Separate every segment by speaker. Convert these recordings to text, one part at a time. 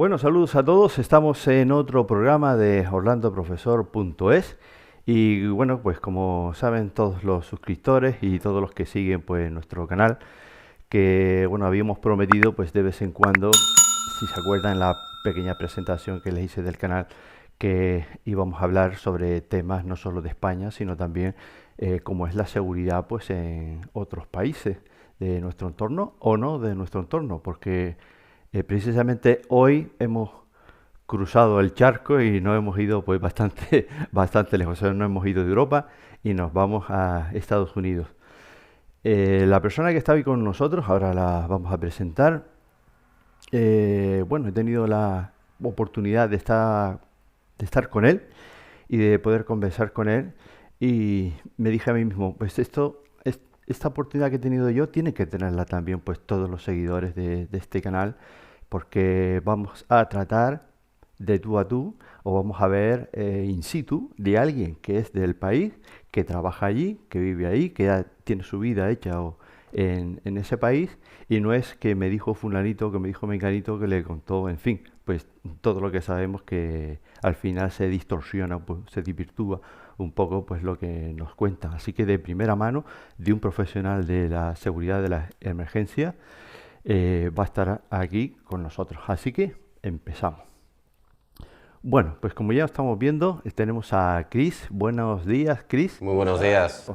Speaker 1: Bueno, saludos a todos. Estamos en otro programa de orlandoprofesor.es y bueno, pues como saben todos los suscriptores y todos los que siguen pues nuestro canal, que bueno, habíamos prometido pues de vez en cuando, si se acuerdan la pequeña presentación que les hice del canal, que íbamos a hablar sobre temas no solo de España, sino también cómo es la seguridad pues en otros países de nuestro entorno o no de nuestro entorno, porque precisamente hoy hemos cruzado el charco y nos hemos ido pues bastante, bastante lejos. O sea, nos hemos ido de Europa y nos vamos a Estados Unidos. La persona que está hoy con nosotros, ahora la vamos a presentar. Bueno, he tenido la oportunidad de estar con él y de poder conversar con él. Y me dije a mí mismo, pues esta oportunidad que he tenido yo tiene que tenerla también pues todos los seguidores de este canal, porque vamos a tratar de tú a tú o vamos a ver in situ de alguien que es del país, que trabaja allí, que vive ahí, que ya tiene su vida hecha en ese país, y no es que me dijo fulanito, que me dijo menganito, que le contó, en fin, pues todo lo que sabemos que al final se distorsiona, pues, se desvirtúa un poco pues lo que nos cuentan. Así que de primera mano, de un profesional de la seguridad de la emergencia, va a estar aquí con nosotros. Así que empezamos. Bueno, pues como ya estamos viendo, tenemos a Chris. Buenos días, Chris.
Speaker 2: Muy buenos días.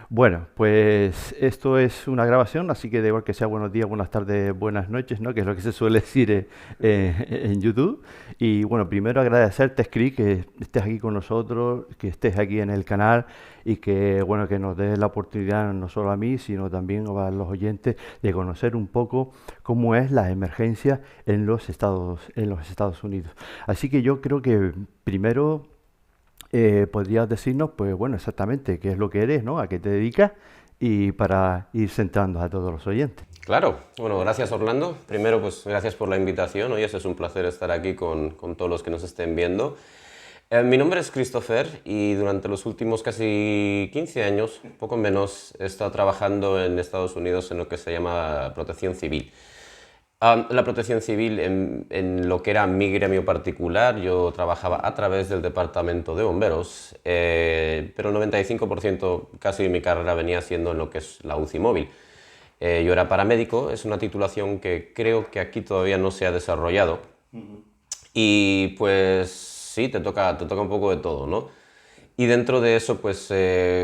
Speaker 1: Bueno, pues esto es una grabación, así que da igual que sea buenos días, buenas tardes, buenas noches, ¿no? Que es lo que se suele decir en YouTube. Y bueno, primero agradecerte, Chris, que estés aquí con nosotros, que estés aquí en el canal y que bueno, que nos des la oportunidad no solo a mí, sino también a los oyentes de conocer un poco cómo es la emergencia en los Estados Unidos. Así que yo creo que primero podrías decirnos, pues bueno, exactamente qué es lo que eres, ¿no? A qué te dedicas y para ir centrando a todos los oyentes.
Speaker 2: Claro, bueno, gracias Orlando. Primero, pues gracias por la invitación. Hoy es un placer estar aquí con todos los que nos estén viendo. Mi nombre es Christopher y durante los últimos casi 15 años, poco menos, he estado trabajando en Estados Unidos en lo que se llama protección civil. La protección civil, en lo que era mi gremio particular, yo trabajaba a través del departamento de bomberos, pero el 95% casi de mi carrera venía siendo en lo que es la UCI móvil. Yo era paramédico, es una titulación que creo que aquí todavía no se ha desarrollado. Y pues sí, te toca un poco de todo, ¿no? Y dentro de eso, pues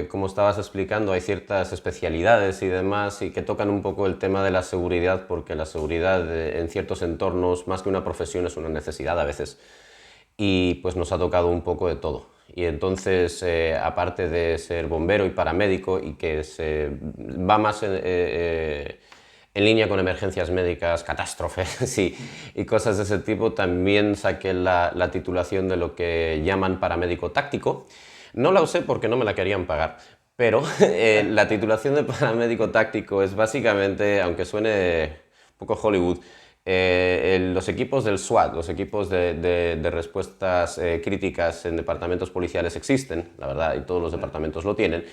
Speaker 2: como estabas explicando, hay ciertas especialidades y demás y que tocan un poco el tema de la seguridad, porque la seguridad en ciertos entornos, más que una profesión, es una necesidad a veces. Y pues nos ha tocado un poco de todo. Y entonces, aparte de ser bombero y paramédico y que se va más en línea con emergencias médicas, catástrofes y cosas de ese tipo, también saqué la titulación de lo que llaman paramédico táctico. No la usé porque no me la querían pagar, pero la titulación de paramédico táctico es básicamente, aunque suene un poco Hollywood, los equipos del SWAT, los equipos de respuestas críticas en departamentos policiales existen, la verdad, y todos los departamentos lo tienen.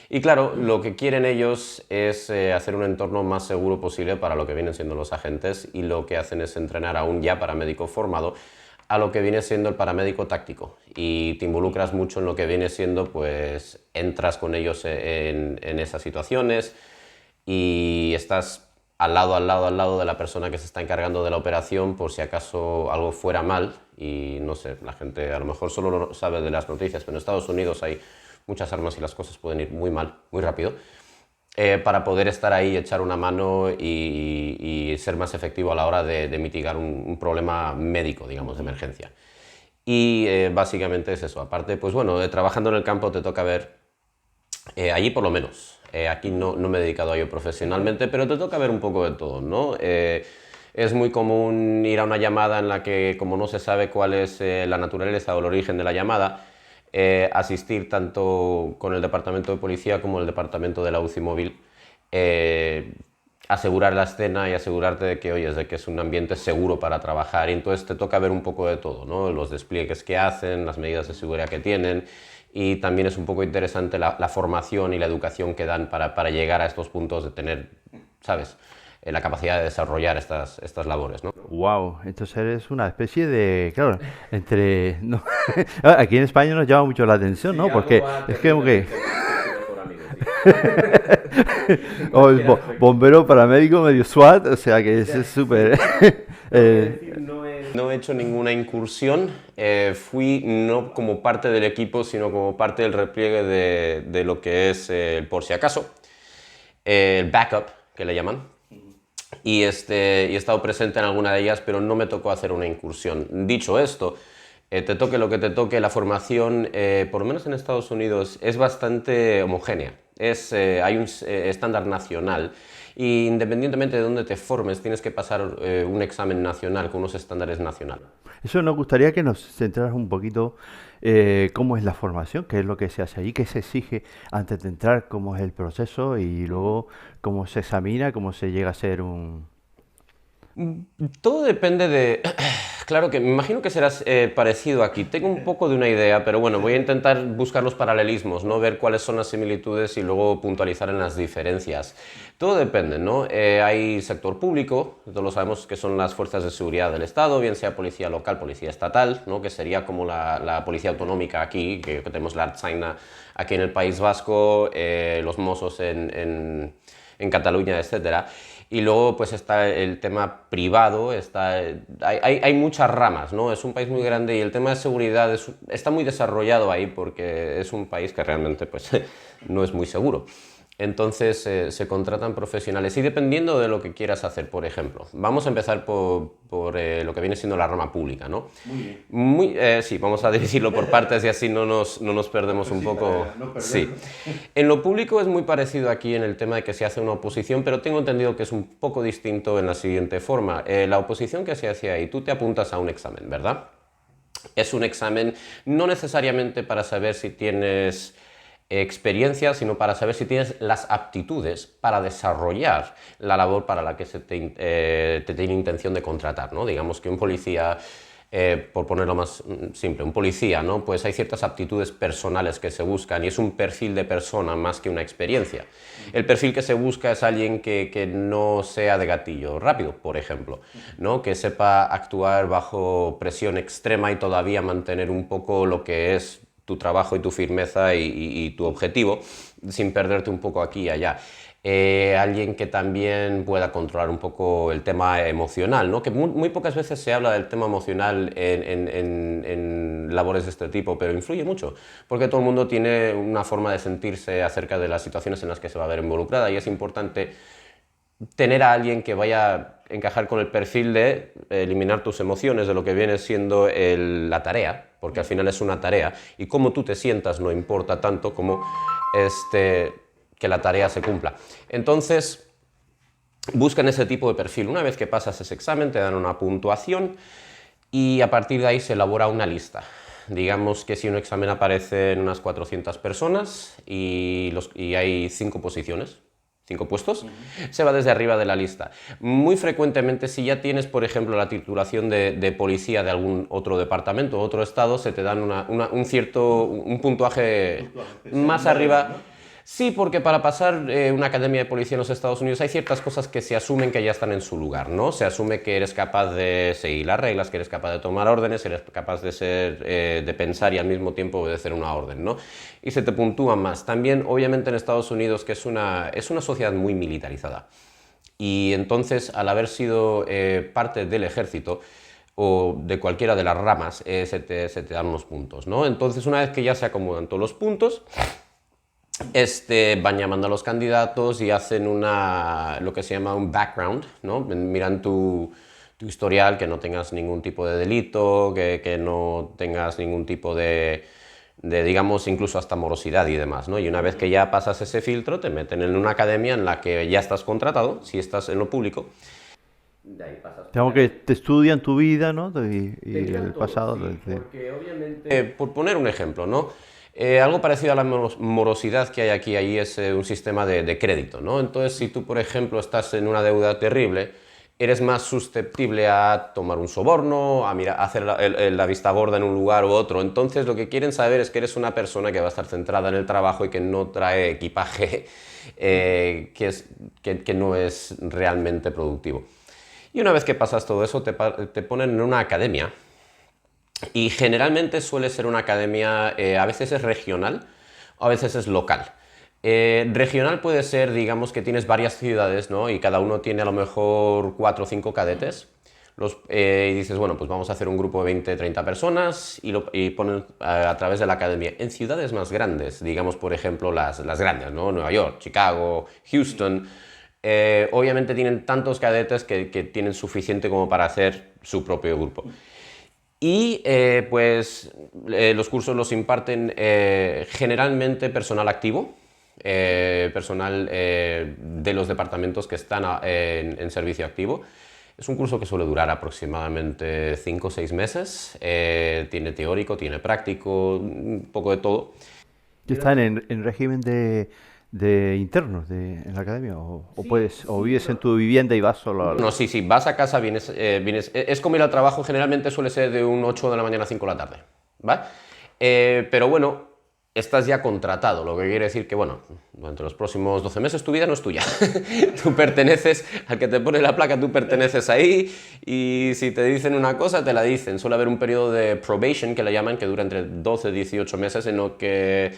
Speaker 2: Y claro, lo que quieren ellos es hacer un entorno más seguro posible para lo que vienen siendo los agentes, y lo que hacen es entrenar a un ya paramédico formado a lo que viene siendo el paramédico táctico, y te involucras mucho en lo que viene siendo, pues entras con ellos en esas situaciones y estás al lado de la persona que se está encargando de la operación por si acaso algo fuera mal. Y no sé, la gente a lo mejor solo lo sabe de las noticias, pero en Estados Unidos hay muchas armas y las cosas pueden ir muy mal, muy rápido. Para poder estar ahí, echar una mano y ser más efectivo a la hora de mitigar un problema médico, digamos, de emergencia. Y básicamente es eso. Aparte, pues bueno, trabajando en el campo te toca ver, allí por lo menos, aquí no me he dedicado a ello profesionalmente, pero te toca ver un poco de todo, ¿no? Es muy común ir a una llamada en la que, como no se sabe cuál es la naturaleza o el origen de la llamada, asistir tanto con el departamento de policía como el departamento de la UCI móvil, asegurar la escena y asegurarte de que, oye, de que es un ambiente seguro para trabajar. Y entonces te toca ver un poco de todo, ¿no? Los despliegues que hacen, las medidas de seguridad que tienen, y también es un poco interesante la formación y la educación que dan para llegar a estos puntos de tener, ¿sabes? la capacidad de desarrollar estas labores, ¿no?
Speaker 1: Wow, entonces eres una especie de, claro, entre, no, aquí en España nos llama mucho la atención, ¿no? Porque es que, como que, o es bombero, paramédico, medio SWAT, o sea que es súper,
Speaker 2: No he hecho ninguna incursión, fui no como parte del equipo, sino como parte del repliegue de lo que es el por si acaso, el backup, que le llaman. Y he estado presente en alguna de ellas, pero no me tocó hacer una incursión. Dicho esto, te toque lo que te toque, la formación, por lo menos en Estados Unidos, es bastante homogénea. Hay un estándar nacional y independientemente de dónde te formes, tienes que pasar un examen nacional con unos estándares nacionales.
Speaker 1: eso nos gustaría que nos centraras un poquito cómo es la formación, qué es lo que se hace allí, qué se exige antes de entrar, cómo es el proceso y luego cómo se examina, cómo se llega a ser un...
Speaker 2: Todo depende de... Claro que me imagino que será parecido aquí. Tengo un poco de una idea, pero bueno, voy a intentar buscar los paralelismos, ¿no? Ver cuáles son las similitudes y luego puntualizar en las diferencias. Todo depende, ¿no? Hay sector público, todos lo sabemos que son las fuerzas de seguridad del Estado, bien sea policía local, policía estatal, ¿no? Que sería como la policía autonómica aquí, que tenemos la Ertzaintza aquí en el País Vasco, los Mossos en Cataluña, etcétera. Y luego pues está el tema privado, hay muchas ramas, ¿no? Es un país muy grande y el tema de seguridad está muy desarrollado ahí porque es un país que realmente pues, no es muy seguro. Entonces se contratan profesionales y dependiendo de lo que quieras hacer, por ejemplo, vamos a empezar por lo que viene siendo la rama pública, ¿no? Muy bien. Sí, vamos a dividirlo por partes y así no nos perdemos un poco. Sí. En lo público es muy parecido aquí en el tema de que se hace una oposición, pero tengo entendido que es un poco distinto en la siguiente forma. La oposición que se hace ahí, tú te apuntas a un examen, ¿verdad? Es un examen no necesariamente para saber si tienes experiencia, sino para saber si tienes las aptitudes para desarrollar la labor para la que te tiene intención de contratar, ¿no? Digamos que un policía, por ponerlo más simple, un policía, ¿no? Pues hay ciertas aptitudes personales que se buscan y es un perfil de persona más que una experiencia. El perfil que se busca es alguien que no sea de gatillo rápido, por ejemplo, ¿no? Que sepa actuar bajo presión extrema y todavía mantener un poco lo que es tu trabajo y tu firmeza y tu objetivo, sin perderte un poco aquí y allá. Alguien que también pueda controlar un poco el tema emocional, ¿no? Que muy pocas veces se habla del tema emocional en labores de este tipo, pero influye mucho, porque todo el mundo tiene una forma de sentirse acerca de las situaciones en las que se va a ver involucrada y es importante tener a alguien que vaya a encajar con el perfil de eliminar tus emociones de lo que viene siendo la tarea, porque al final es una tarea, y cómo tú te sientas no importa tanto como que la tarea se cumpla. Entonces, buscan ese tipo de perfil. Una vez que pasas ese examen, te dan una puntuación y a partir de ahí se elabora una lista. Digamos que si un examen aparece en unas 400 personas y hay 5 posiciones, 5 puestos, se va desde arriba de la lista. Muy frecuentemente, si ya tienes, por ejemplo, la titulación de policía de algún otro departamento o otro estado, se te dan un puntuaje más arriba. Sí, porque para pasar una academia de policía en los Estados Unidos hay ciertas cosas que se asumen que ya están en su lugar, ¿no? Se asume que eres capaz de seguir las reglas, que eres capaz de tomar órdenes, eres capaz de pensar y al mismo tiempo obedecer una orden, ¿no? Y se te puntúa más. También, obviamente, en Estados Unidos, que es una sociedad muy militarizada. Y entonces, al haber sido parte del ejército, o de cualquiera de las ramas, se te dan unos puntos, ¿no? Entonces, una vez que ya se acomodan todos los puntos, van llamando a los candidatos y hacen lo que se llama un background, ¿no? Miran tu historial, que no tengas ningún tipo de delito, que no tengas ningún tipo digamos, incluso hasta morosidad y demás, ¿no? Y una vez que ya pasas ese filtro, te meten en una academia en la que ya estás contratado, si estás en lo público.
Speaker 1: De ahí pasas. Tengo que te estudian tu vida, ¿no? Y el pasado.
Speaker 2: Sí, porque obviamente, por poner un ejemplo, ¿no? Algo parecido a la morosidad que hay aquí, ahí es un sistema de crédito, ¿no? Entonces, si tú, por ejemplo, estás en una deuda terrible, eres más susceptible a tomar un soborno, a hacer la vista gorda en un lugar u otro. Entonces lo que quieren saber es que eres una persona que va a estar centrada en el trabajo y que no trae equipaje que no es realmente productivo. Y una vez que pasas todo eso, te ponen en una academia. Y generalmente suele ser una academia, a veces es regional, a veces es local. Regional puede ser, digamos, que tienes varias ciudades, ¿no? Y cada uno tiene a lo mejor 4 o 5 cadetes. Y dices, bueno, pues vamos a hacer un grupo de 20, 30 personas y ponen a través de la academia. En ciudades más grandes, digamos, por ejemplo, las grandes, ¿no? Nueva York, Chicago, Houston, obviamente tienen tantos cadetes que tienen suficiente como para hacer su propio grupo. Y los cursos los imparten generalmente personal activo, personal de los departamentos que están en servicio activo. Es un curso que suele durar aproximadamente 5 o 6 meses. Tiene teórico, tiene práctico, un poco de todo.
Speaker 1: ¿Están en régimen de internos en la academia? ¿O vives en tu vivienda y vas solo
Speaker 2: No, sí, vas a casa, vienes, es como ir al trabajo, generalmente suele ser de un 8 de la mañana a 5 de la tarde, ¿vale? Pero bueno, estás ya contratado, lo que quiere decir que, bueno, durante los próximos 12 meses tu vida no es tuya. Tú perteneces, al que te pone la placa, tú perteneces ahí, y si te dicen una cosa, te la dicen. Suele haber un periodo de probation, que le llaman, que dura entre 12 y 18 meses, en lo que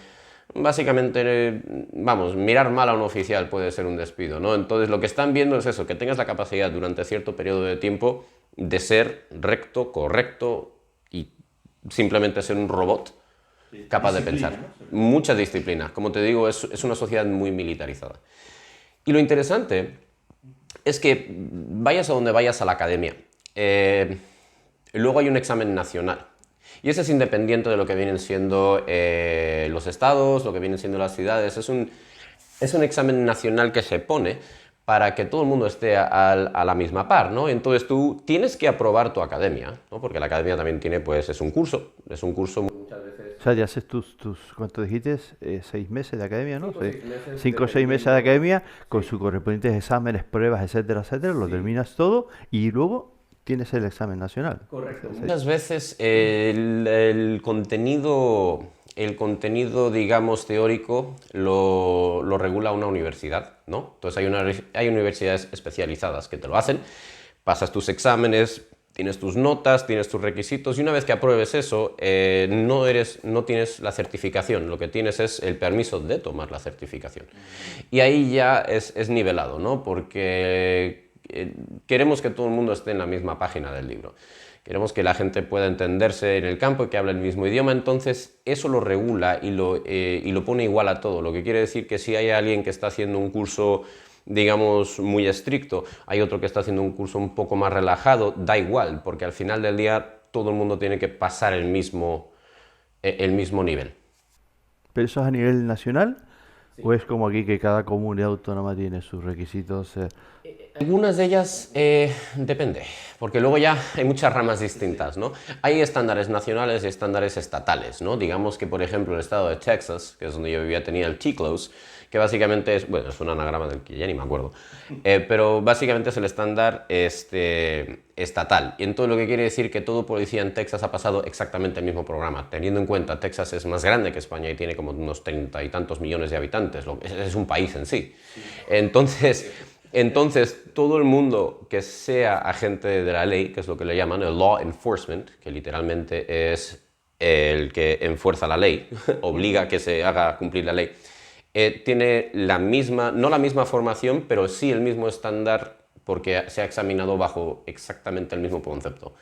Speaker 2: básicamente, vamos, mirar mal a un oficial puede ser un despido, ¿no? Entonces lo que están viendo es eso, que tengas la capacidad durante cierto periodo de tiempo de ser recto, correcto y simplemente ser un robot capaz de pensar. ¿No? Mucha disciplina. Como te digo, es una sociedad muy militarizada. Y lo interesante es que vayas a donde vayas a la academia, luego hay un examen nacional. Y ese es independiente de lo que vienen siendo los estados, lo que vienen siendo las ciudades. Es un examen nacional que se pone para que todo el mundo esté a la misma par, ¿no? Entonces tú tienes que aprobar tu academia, ¿no? Porque la academia también tiene, pues, es un curso muchas veces.
Speaker 1: O sea, ya haces ¿cuánto dijiste? 6 meses de academia, ¿no? 5 o 6 meses de academia, con sus correspondientes exámenes, pruebas, etcétera, etcétera, lo terminas todo y luego tienes el examen nacional.
Speaker 2: Correcto. Muchas veces el contenido, digamos, teórico lo regula una universidad, ¿no? Entonces hay universidades especializadas que te lo hacen, pasas tus exámenes, tienes tus notas, tienes tus requisitos, y una vez que apruebes eso, no tienes la certificación, lo que tienes es el permiso de tomar la certificación. Y ahí ya es nivelado, ¿no? Porque queremos que todo el mundo esté en la misma página del libro. Queremos que la gente pueda entenderse en el campo y que hable el mismo idioma, entonces eso lo regula y lo pone igual a todo. Lo que quiere decir que si hay alguien que está haciendo un curso, digamos, muy estricto, hay otro que está haciendo un curso un poco más relajado, da igual, porque al final del día todo el mundo tiene que pasar el mismo nivel.
Speaker 1: ¿Pero eso es a nivel nacional? Sí. ¿O es como aquí que cada comunidad autónoma tiene sus requisitos?
Speaker 2: Algunas de ellas depende, porque luego ya hay muchas ramas distintas, ¿no? Hay estándares nacionales y estándares estatales, ¿no? Digamos que, por ejemplo, el estado de Texas, que es donde yo vivía, tenía el TCLOS, que básicamente es, bueno, es un anagrama del que ya ni me acuerdo, pero básicamente es el estándar estatal. Y entonces lo que quiere decir que todo policía en Texas ha pasado exactamente el mismo programa, teniendo en cuenta Texas es más grande que España y tiene como unos 30 y tantos millones de habitantes, es un país en sí. Entonces, todo el mundo que sea agente de la ley, que es lo que le llaman el law enforcement, que literalmente es el que enfuerza la ley, obliga a que se haga cumplir la ley, tiene no la misma formación, pero sí el mismo estándar porque se ha examinado bajo exactamente el mismo concepto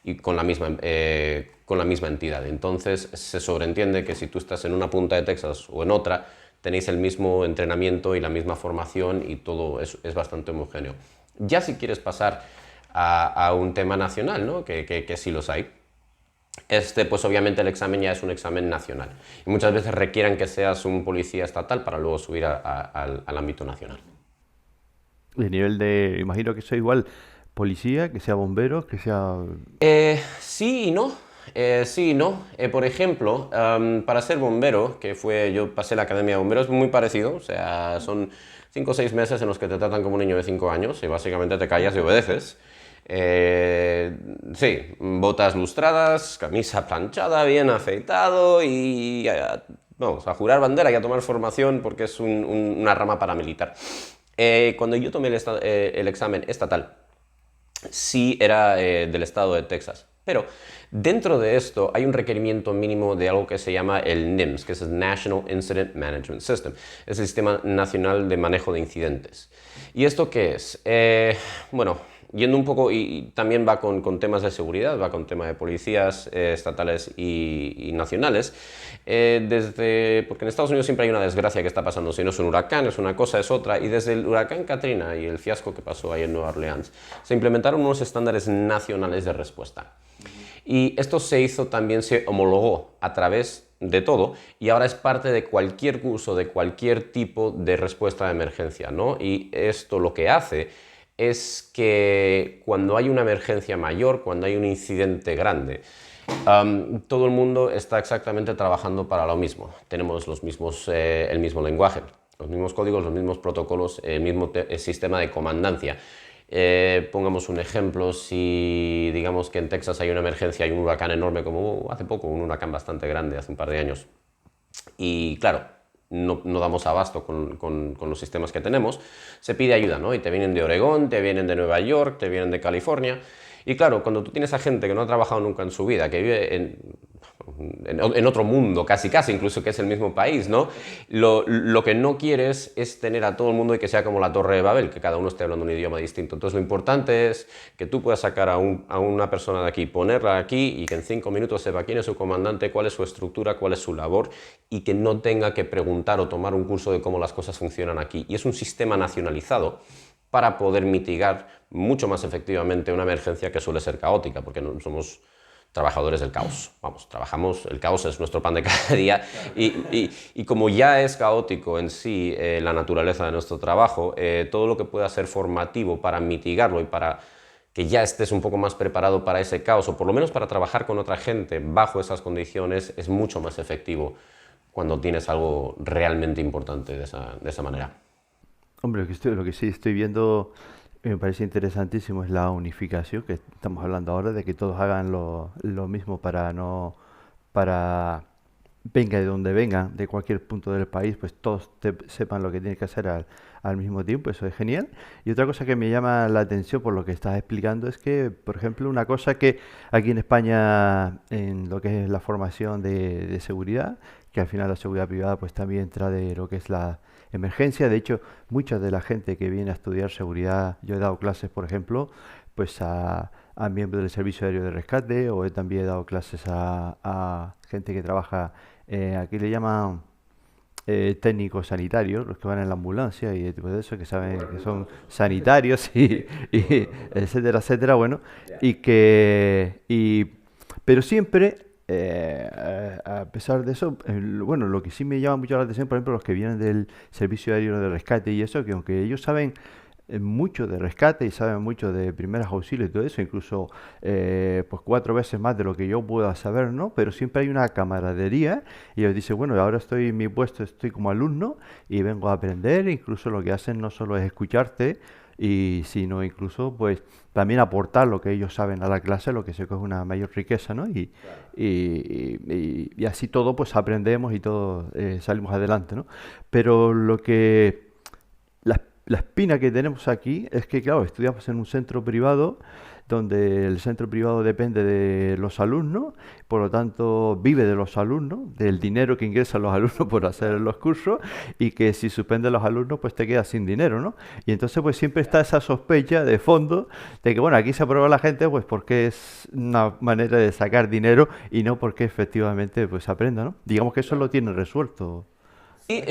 Speaker 2: y con la misma entidad. Entonces, se sobreentiende que si tú estás en una punta de Texas o en otra, tenéis el mismo entrenamiento y la misma formación y todo es bastante homogéneo. Ya si quieres pasar a un tema nacional, ¿no? que sí los hay, pues obviamente el examen ya es un examen nacional. Y muchas veces requieren que seas un policía estatal para luego subir al ámbito nacional.
Speaker 1: De nivel imagino que sea igual policía, que sea bombero, que sea...
Speaker 2: Sí y no. Sí y no. Por ejemplo, para ser bombero, yo pasé la academia de bomberos, es muy parecido, o sea, son 5 o 6 meses en los que te tratan como un niño de 5 años y básicamente te callas y obedeces. Sí, botas lustradas, camisa planchada, bien afeitado y vamos, a jurar bandera y a tomar formación porque es una rama paramilitar. Cuando yo tomé el examen estatal, sí era del estado de Texas. Pero dentro de esto hay un requerimiento mínimo de algo que se llama el NIMS, que es el National Incident Management System. Es el Sistema Nacional de Manejo de Incidentes. ¿Y esto qué es? Bueno, yendo un poco, y también va con temas de seguridad, va con temas de policías estatales y nacionales, porque en Estados Unidos siempre hay una desgracia que está pasando, si no es un huracán, es una cosa, es otra, y desde el huracán Katrina y el fiasco que pasó ahí en Nueva Orleans, se implementaron unos estándares nacionales de respuesta. Y esto se homologó a través de todo y ahora es parte de cualquier curso, de cualquier tipo de respuesta de emergencia, ¿no? Y esto lo que hace es que cuando hay una emergencia mayor, cuando hay un incidente grande, todo el mundo está exactamente trabajando para lo mismo. Tenemos el mismo lenguaje, los mismos códigos, los mismos protocolos, el mismo sistema de comandancia. Pongamos un ejemplo, si digamos que en Texas hay una emergencia, hay un huracán enorme, como hace poco, un huracán bastante grande, hace un par de años, y claro, no damos abasto con los sistemas que tenemos, se pide ayuda, ¿no? Y te vienen de Oregón, te vienen de Nueva York, te vienen de California. Y claro, cuando tú tienes a gente que no ha trabajado nunca en su vida, que vive en otro mundo, casi incluso que es el mismo país, ¿no? Lo que no quieres es tener a todo el mundo y que sea como la Torre de Babel, que cada uno esté hablando un idioma distinto. Entonces lo importante es que tú puedas sacar a una persona de aquí, ponerla aquí y que en 5 minutos sepa quién es su comandante, cuál es su estructura, cuál es su labor y que no tenga que preguntar o tomar un curso de cómo las cosas funcionan aquí. Y es un sistema nacionalizado para poder mitigar mucho más efectivamente una emergencia que suele ser caótica, porque no somos trabajadores del caos. Vamos, el caos es nuestro pan de cada día y como ya es caótico en sí la naturaleza de nuestro trabajo, todo lo que pueda ser formativo para mitigarlo y para que ya estés un poco más preparado para ese caos o por lo menos para trabajar con otra gente bajo esas condiciones es mucho más efectivo cuando tienes algo realmente importante de esa manera.
Speaker 1: Hombre, lo que sí estoy viendo me parece interesantísimo es la unificación que estamos hablando ahora de que todos hagan lo mismo para no para venga de donde vengan, de cualquier punto del país, pues todos sepan lo que tienen que hacer al mismo tiempo, eso es genial. Y otra cosa que me llama la atención por lo que estás explicando es que, por ejemplo, una cosa que aquí en España, en lo que es la formación de seguridad, que al final la seguridad privada pues también entra de lo que es la emergencia. De hecho, mucha de la gente que viene a estudiar seguridad, yo he dado clases, por ejemplo, pues a miembros del Servicio Aéreo de Rescate o también he dado clases a gente que trabaja, aquí le llaman técnicos sanitarios, los que van en la ambulancia y tipo de eso, que saben que son sanitarios y etcétera, etcétera, bueno, pero siempre, a pesar de eso, bueno, lo que sí me llama mucho la atención, por ejemplo, los que vienen del Servicio Aéreo de Rescate y eso, que aunque ellos saben mucho de rescate y saben mucho de primeros auxilios y todo eso, incluso pues 4 veces más de lo que yo pueda saber, ¿no? Pero siempre hay una camaradería y ellos dicen, bueno, ahora estoy en mi puesto, estoy como alumno y vengo a aprender, incluso lo que hacen no solo es escucharte, sino incluso pues también aportar lo que ellos saben a la clase, lo que sé que es una mayor riqueza, ¿no? Y así todo pues aprendemos y todos salimos adelante, ¿no? Pero la espina que tenemos aquí es que, claro, estudiamos en un centro privado donde el centro privado depende de los alumnos, por lo tanto vive de los alumnos, del dinero que ingresan los alumnos por hacer los cursos y que si suspenden los alumnos pues te quedas sin dinero, ¿no? Y entonces pues siempre está esa sospecha de fondo de que, bueno, aquí se aprueba la gente pues porque es una manera de sacar dinero y no porque efectivamente pues aprenda, ¿no? Digamos que eso lo tienen resuelto.
Speaker 2: Sí,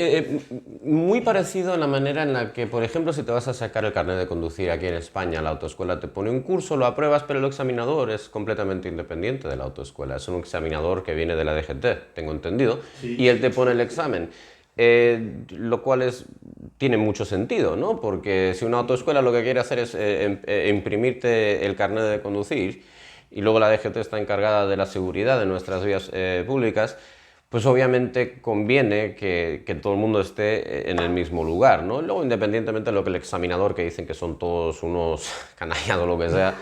Speaker 2: muy parecido en la manera en la que, por ejemplo, si te vas a sacar el carnet de conducir aquí en España, la autoescuela te pone un curso, lo apruebas, pero el examinador es completamente independiente de la autoescuela. Es un examinador que viene de la DGT, tengo entendido, y él te pone el examen. Lo cual tiene mucho sentido, ¿no? Porque si una autoescuela lo que quiere hacer es imprimirte el carnet de conducir y luego la DGT está encargada de la seguridad de nuestras vías públicas, pues obviamente conviene que todo el mundo esté en el mismo lugar, ¿no? Luego, independientemente de lo que el examinador, que dicen que son todos unos canallados o lo que sea,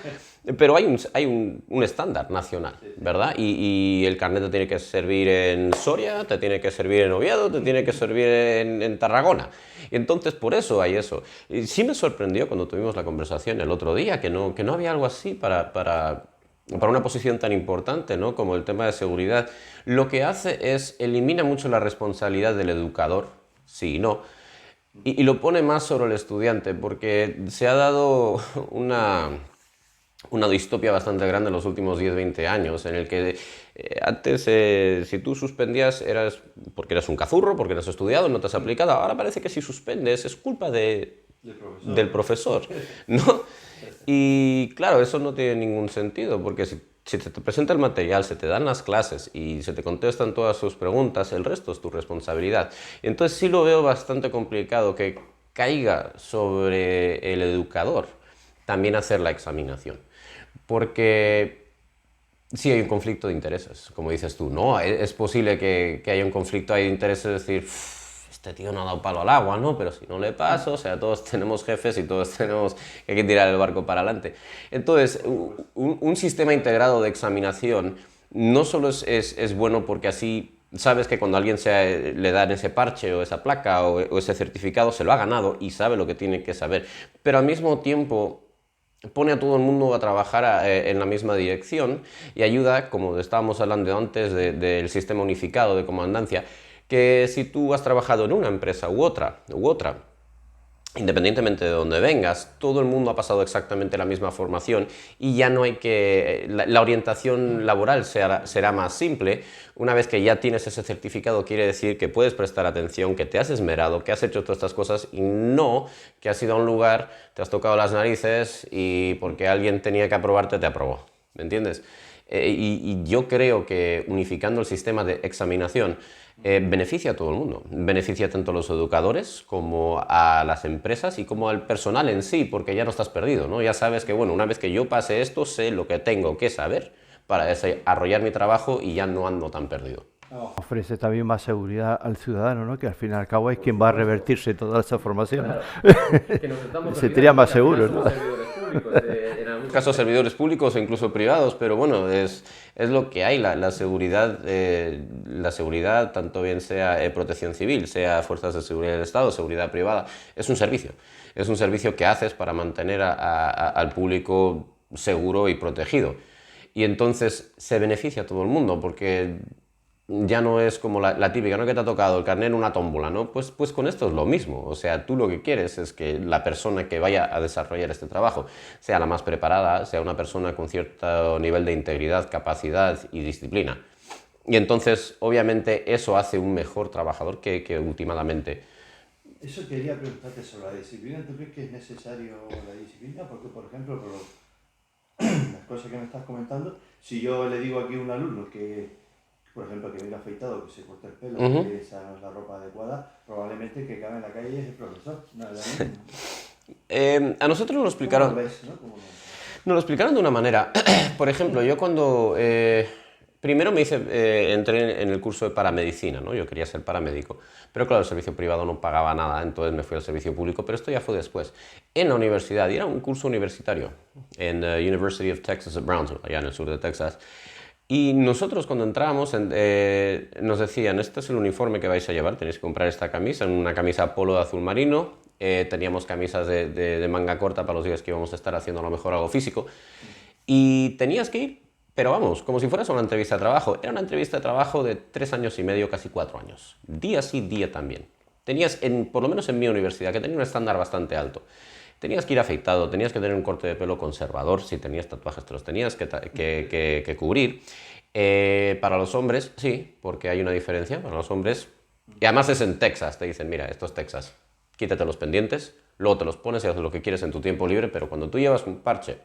Speaker 2: pero hay un estándar nacional, ¿verdad? Y el carnet te tiene que servir en Soria, te tiene que servir en Oviedo, te tiene que servir en Tarragona. Y entonces, por eso hay eso. Y sí me sorprendió cuando tuvimos la conversación el otro día, que no había algo así para una posición tan importante, ¿no?, como el tema de seguridad. Lo que hace es elimina mucho la responsabilidad del educador, sí y no, y lo pone más sobre el estudiante, porque se ha dado una distopia bastante grande en los últimos 10-20 años, en el que antes si tú suspendías eras porque eras un cazurro, porque no has estudiado, no te has aplicado. Ahora parece que si suspendes es culpa del profesor, ¿no? Y claro, eso no tiene ningún sentido, porque si te presenta el material, se te dan las clases y se te contestan todas sus preguntas, el resto es tu responsabilidad. Entonces sí lo veo bastante complicado que caiga sobre el educador también hacer la examinación, porque sí hay un conflicto de intereses, como dices tú, ¿no? Es posible que haya un conflicto de intereses, es decir, este tío no ha dado palo al agua, ¿no? Pero si no le paso, o sea, todos tenemos jefes y todos tenemos que hay que tirar el barco para adelante. Entonces, un sistema integrado de examinación no solo es bueno porque así sabes que cuando a alguien le dan ese parche o esa placa o ese certificado, se lo ha ganado y sabe lo que tiene que saber, pero al mismo tiempo pone a todo el mundo a trabajar en la misma dirección y ayuda, como estábamos hablando antes, del sistema unificado de comandancia, que si tú has trabajado en una empresa u otra, independientemente de dónde vengas, todo el mundo ha pasado exactamente la misma formación y ya no hay que... La orientación laboral será más simple. Una vez que ya tienes ese certificado, quiere decir que puedes prestar atención, que te has esmerado, que has hecho todas estas cosas y no que has ido a un lugar, te has tocado las narices y porque alguien tenía que aprobarte, te aprobó. ¿Me entiendes? Y yo creo que unificando el sistema de examinación beneficia a todo el mundo. Beneficia tanto a los educadores como a las empresas y como al personal en sí, porque ya no estás perdido, ¿no? Ya sabes que, bueno, una vez que yo pase esto, sé lo que tengo que saber para desarrollar mi trabajo y ya no ando tan perdido.
Speaker 1: Ofrece también más seguridad al ciudadano, ¿no? Que al fin y al cabo es quien va a revertirse toda esa formación.
Speaker 2: Claro. Que nos estamos
Speaker 1: Se sería más seguro, ¿no?
Speaker 2: En algunos casos servidores públicos o incluso privados, pero bueno, es lo que hay, la seguridad, tanto bien sea protección civil, sea fuerzas de seguridad del Estado, seguridad privada, es un servicio que haces para mantener al público seguro y protegido. Y entonces se beneficia a todo el mundo, porque ya no es como la típica, ¿no?, que te ha tocado el carnet en una tómbola, ¿no? Pues con esto es lo mismo. O sea, tú lo que quieres es que la persona que vaya a desarrollar este trabajo sea la más preparada, sea una persona con cierto nivel de integridad, capacidad y disciplina. Y entonces, obviamente, eso hace un mejor trabajador que últimamente.
Speaker 1: Eso quería preguntarte sobre la disciplina. ¿Tú crees que es necesario la disciplina? Porque, por ejemplo, las cosas que me estás comentando, si yo le digo aquí a un alumno que, por ejemplo, que venga afeitado, que se corte el pelo, que esa no es la ropa adecuada, probablemente el que cabe en la calle es el profesor. No,
Speaker 2: a nosotros nos lo explicaron.
Speaker 1: ¿Cómo lo ves, no?
Speaker 2: Nos lo explicaron de una manera. Por ejemplo, yo cuando primero entré en el curso de paramedicina, ¿no? Yo quería ser paramédico, pero claro, el servicio privado no pagaba nada, entonces me fui al servicio público, pero esto ya fue después. En la universidad, y era un curso universitario, en la University of Texas at Brownsville, allá en el sur de Texas. Y nosotros cuando entrábamos nos decían, este es el uniforme que vais a llevar, tenéis que comprar esta camisa, una camisa polo de azul marino, teníamos camisas de manga corta para los días que íbamos a estar haciendo a lo mejor algo físico, y tenías que ir, pero vamos, como si fueras a una entrevista de trabajo. Era una entrevista de trabajo de 3 años y medio, casi 4 años, día sí, día también. Tenías, por lo menos en mi universidad, que tenía un estándar bastante alto, tenías que ir afeitado, tenías que tener un corte de pelo conservador, si tenías tatuajes te los tenías que cubrir. Para los hombres, sí, porque hay una diferencia, para los hombres, y además es en Texas, te dicen, mira, esto es Texas, quítate los pendientes, luego te los pones y haces lo que quieres en tu tiempo libre, pero cuando tú llevas un parche,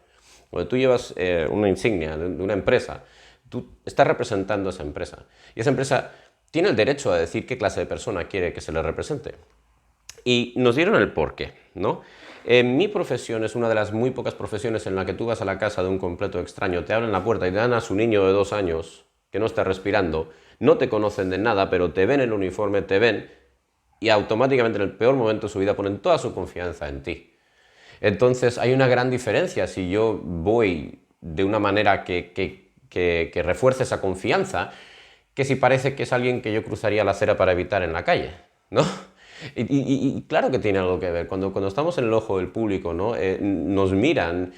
Speaker 2: cuando tú llevas una insignia de una empresa, tú estás representando a esa empresa, y esa empresa tiene el derecho a decir qué clase de persona quiere que se le represente. Y nos dieron el porqué, ¿no? Mi profesión es una de las muy pocas profesiones en la que tú vas a la casa de un completo extraño, te abren la puerta y te dan a su niño de 2 años que no está respirando, no te conocen de nada, pero te ven el uniforme, te ven y automáticamente en el peor momento de su vida ponen toda su confianza en ti. Entonces hay una gran diferencia si yo voy de una manera que refuerce esa confianza, que si parece que es alguien que yo cruzaría la acera para evitar en la calle, ¿no? Y claro que tiene algo que ver. Cuando estamos en el ojo del público, ¿no? Nos miran,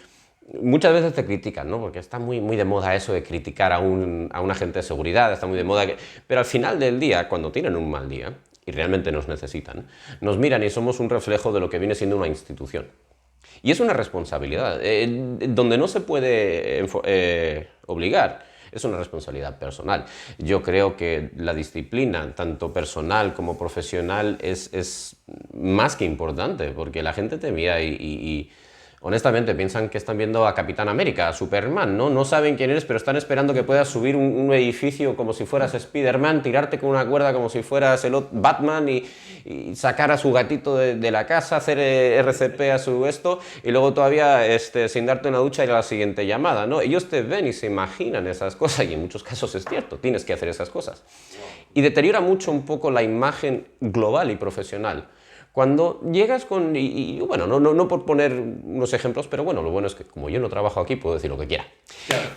Speaker 2: muchas veces te critican, ¿no? Porque está muy de moda eso de criticar a un agente de seguridad, está muy de moda. Pero al final del día, cuando tienen un mal día, y realmente nos necesitan, nos miran y somos un reflejo de lo que viene siendo una institución. Y es una responsabilidad, donde no se puede obligar, es una responsabilidad personal. Yo creo que la disciplina, tanto personal como profesional, es más que importante, porque la gente te mira y honestamente piensan que están viendo a Capitán América, a Superman, ¿no? No saben quién eres, pero están esperando que puedas subir un edificio como si fueras Spider-Man, tirarte con una cuerda como si fueras el Batman y sacar a su gatito de la casa, hacer RCP a su esto, y luego todavía sin darte una ducha ir a la siguiente llamada, ¿no? Ellos te ven y se imaginan esas cosas, y en muchos casos es cierto, tienes que hacer esas cosas. Y deteriora mucho un poco la imagen global y profesional. Cuando llegas con... Y bueno, no por poner unos ejemplos, pero bueno, lo bueno es que como yo no trabajo aquí, puedo decir lo que quiera. Claro.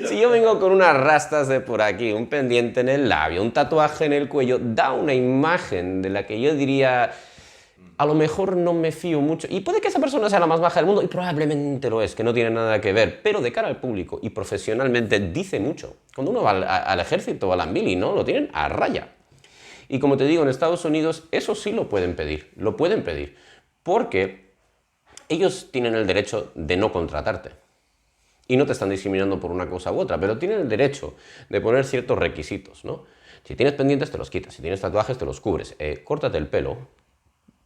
Speaker 2: Si yo vengo con unas rastas de por aquí, un pendiente en el labio, un tatuaje en el cuello, da una imagen de la que yo diría... A lo mejor no me fío mucho. Y puede que esa persona sea la más baja del mundo, y probablemente lo es, que no tiene nada que ver. Pero de cara al público y profesionalmente dice mucho. Cuando uno va al ejército o a la mili, ¿no? Lo tienen a raya. Y como te digo, en Estados Unidos eso sí lo pueden pedir, porque ellos tienen el derecho de no contratarte. Y no te están discriminando por una cosa u otra, pero tienen el derecho de poner ciertos requisitos, ¿no? Si tienes pendientes, te los quitas, si tienes tatuajes, te los cubres, córtate el pelo,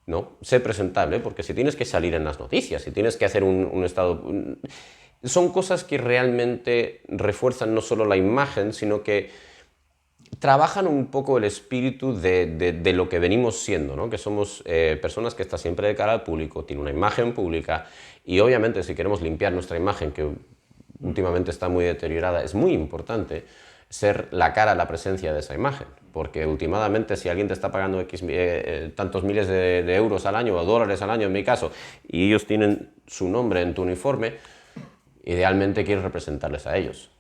Speaker 2: ¿no? Sé presentable, porque si tienes que salir en las noticias, si tienes que hacer un estado... Son cosas que realmente refuerzan no solo la imagen, sino que trabajan un poco el espíritu de lo que venimos siendo, ¿no? Que somos personas que están siempre de cara al público, tienen una imagen pública y obviamente si queremos limpiar nuestra imagen, que últimamente está muy deteriorada, es muy importante ser la cara, la presencia de esa imagen, porque últimamente si alguien te está pagando tantos miles de euros al año o dólares al año en mi caso y ellos tienen su nombre en tu uniforme, idealmente quieres representarles a ellos.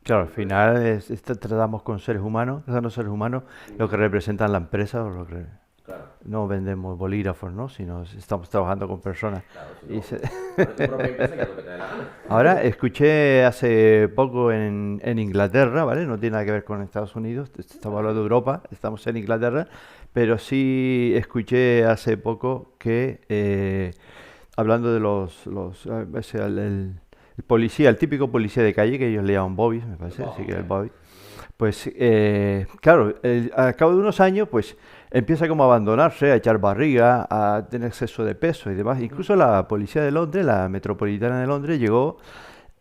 Speaker 1: Claro, al final tratamos con seres humanos, los seres humanos, lo que representan la empresa o lo que
Speaker 2: Claro.
Speaker 1: no vendemos bolígrafos, ¿no? Sino estamos trabajando con personas.
Speaker 2: Claro,
Speaker 1: Y se-
Speaker 2: tu propia empresa, que es lo que te dé la gana.
Speaker 1: Ahora escuché hace poco en Inglaterra, ¿vale? No tiene nada que ver con Estados Unidos, estamos hablando de Europa, estamos en Inglaterra, pero sí escuché hace poco que hablando de el policía, el típico policía de calle que ellos le llaman bobbies, me parece, sí que es el bobby. Pues claro, al cabo de unos años, pues empieza como a abandonarse, a echar barriga, a tener exceso de peso y demás. Incluso la policía de Londres, la metropolitana de Londres, llegó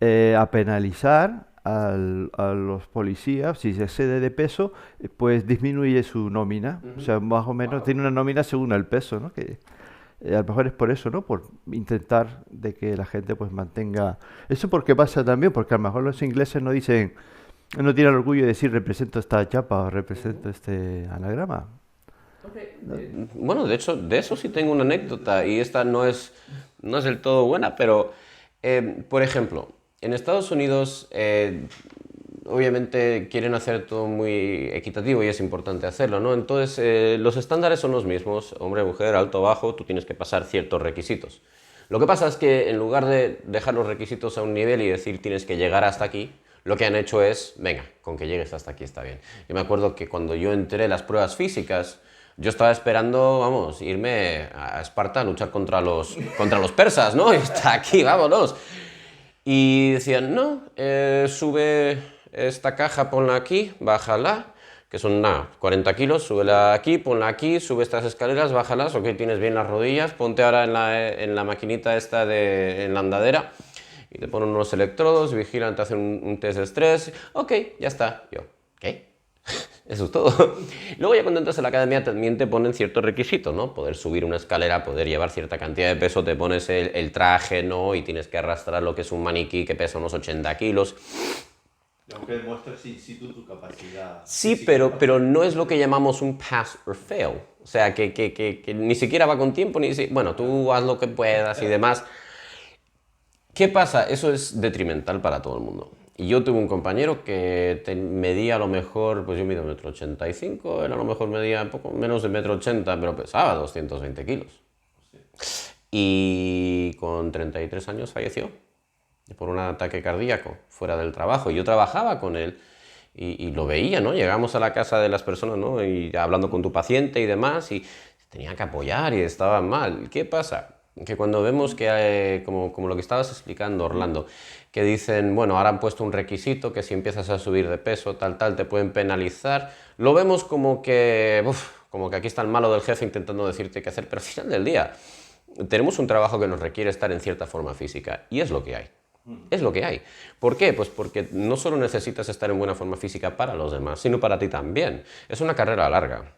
Speaker 1: a penalizar a los policías, si se excede de peso, pues disminuye su nómina. O sea, más o menos tiene una nómina según el peso, ¿no? Que a lo mejor es por eso, ¿no? Por intentar de que la gente pues mantenga... ¿Eso por qué pasa también? Porque a lo mejor los ingleses no dicen, no tienen el orgullo de decir represento esta chapa o represento este anagrama.
Speaker 2: Bueno, de hecho, de eso sí tengo una anécdota y esta no es del todo buena, pero, por ejemplo, en Estados Unidos obviamente quieren hacer todo muy equitativo y es importante hacerlo, ¿no? Entonces, los estándares son los mismos, hombre, mujer, alto, bajo, tú tienes que pasar ciertos requisitos. Lo que pasa es que en lugar de dejar los requisitos a un nivel y decir tienes que llegar hasta aquí, lo que han hecho es, venga, con que llegues hasta aquí está bien. Yo me acuerdo que cuando yo entré en las pruebas físicas, yo estaba esperando, vamos, irme a Esparta a luchar contra los persas, ¿no? Y hasta aquí, vámonos. Y decían, no, sube esta caja, ponla aquí, bájala, que son nada, 40 kilos, súbela aquí, ponla aquí, sube estas escaleras, bájalas, ok, tienes bien las rodillas, ponte ahora en la maquinita esta en la andadera y te ponen unos electrodos, vigilan, te hacen un test de estrés, ok, ya está. Yo, ¿qué? Eso es todo. Luego ya cuando entras a la academia también te ponen ciertos requisitos, ¿no? Poder subir una escalera, poder llevar cierta cantidad de peso, te pones el traje, ¿no? Y tienes que arrastrar lo que es un maniquí que pesa unos 80 kilos.
Speaker 1: Aunque demuestres in situ tu capacidad.
Speaker 2: Sí, pero no es lo que llamamos un pass or fail. O sea, que ni siquiera va con tiempo, bueno, tú haz lo que puedas y demás. ¿Qué pasa? Eso es detrimental para todo el mundo. Y yo tuve un compañero que medía a lo mejor, pues yo mido 1,85 m, él a lo mejor medía un poco menos de 1,80 m, pero pesaba 220 kilos. Y con 33 años falleció por un ataque cardíaco fuera del trabajo. Y yo trabajaba con él y lo veía, ¿no? Llegamos a la casa de las personas, ¿no? Y hablando con tu paciente y demás, y tenía que apoyar y estaba mal. ¿Qué pasa? Que cuando vemos que, como lo que estabas explicando, Orlando, que dicen, bueno, ahora han puesto un requisito que si empiezas a subir de peso, tal, te pueden penalizar, lo vemos como que aquí está el malo del jefe intentando decirte qué hacer, pero al final del día tenemos un trabajo que nos requiere estar en cierta forma física y es lo que hay. Es lo que hay. ¿Por qué? Pues porque no solo necesitas estar en buena forma física para los demás, sino para ti también. Es una carrera larga,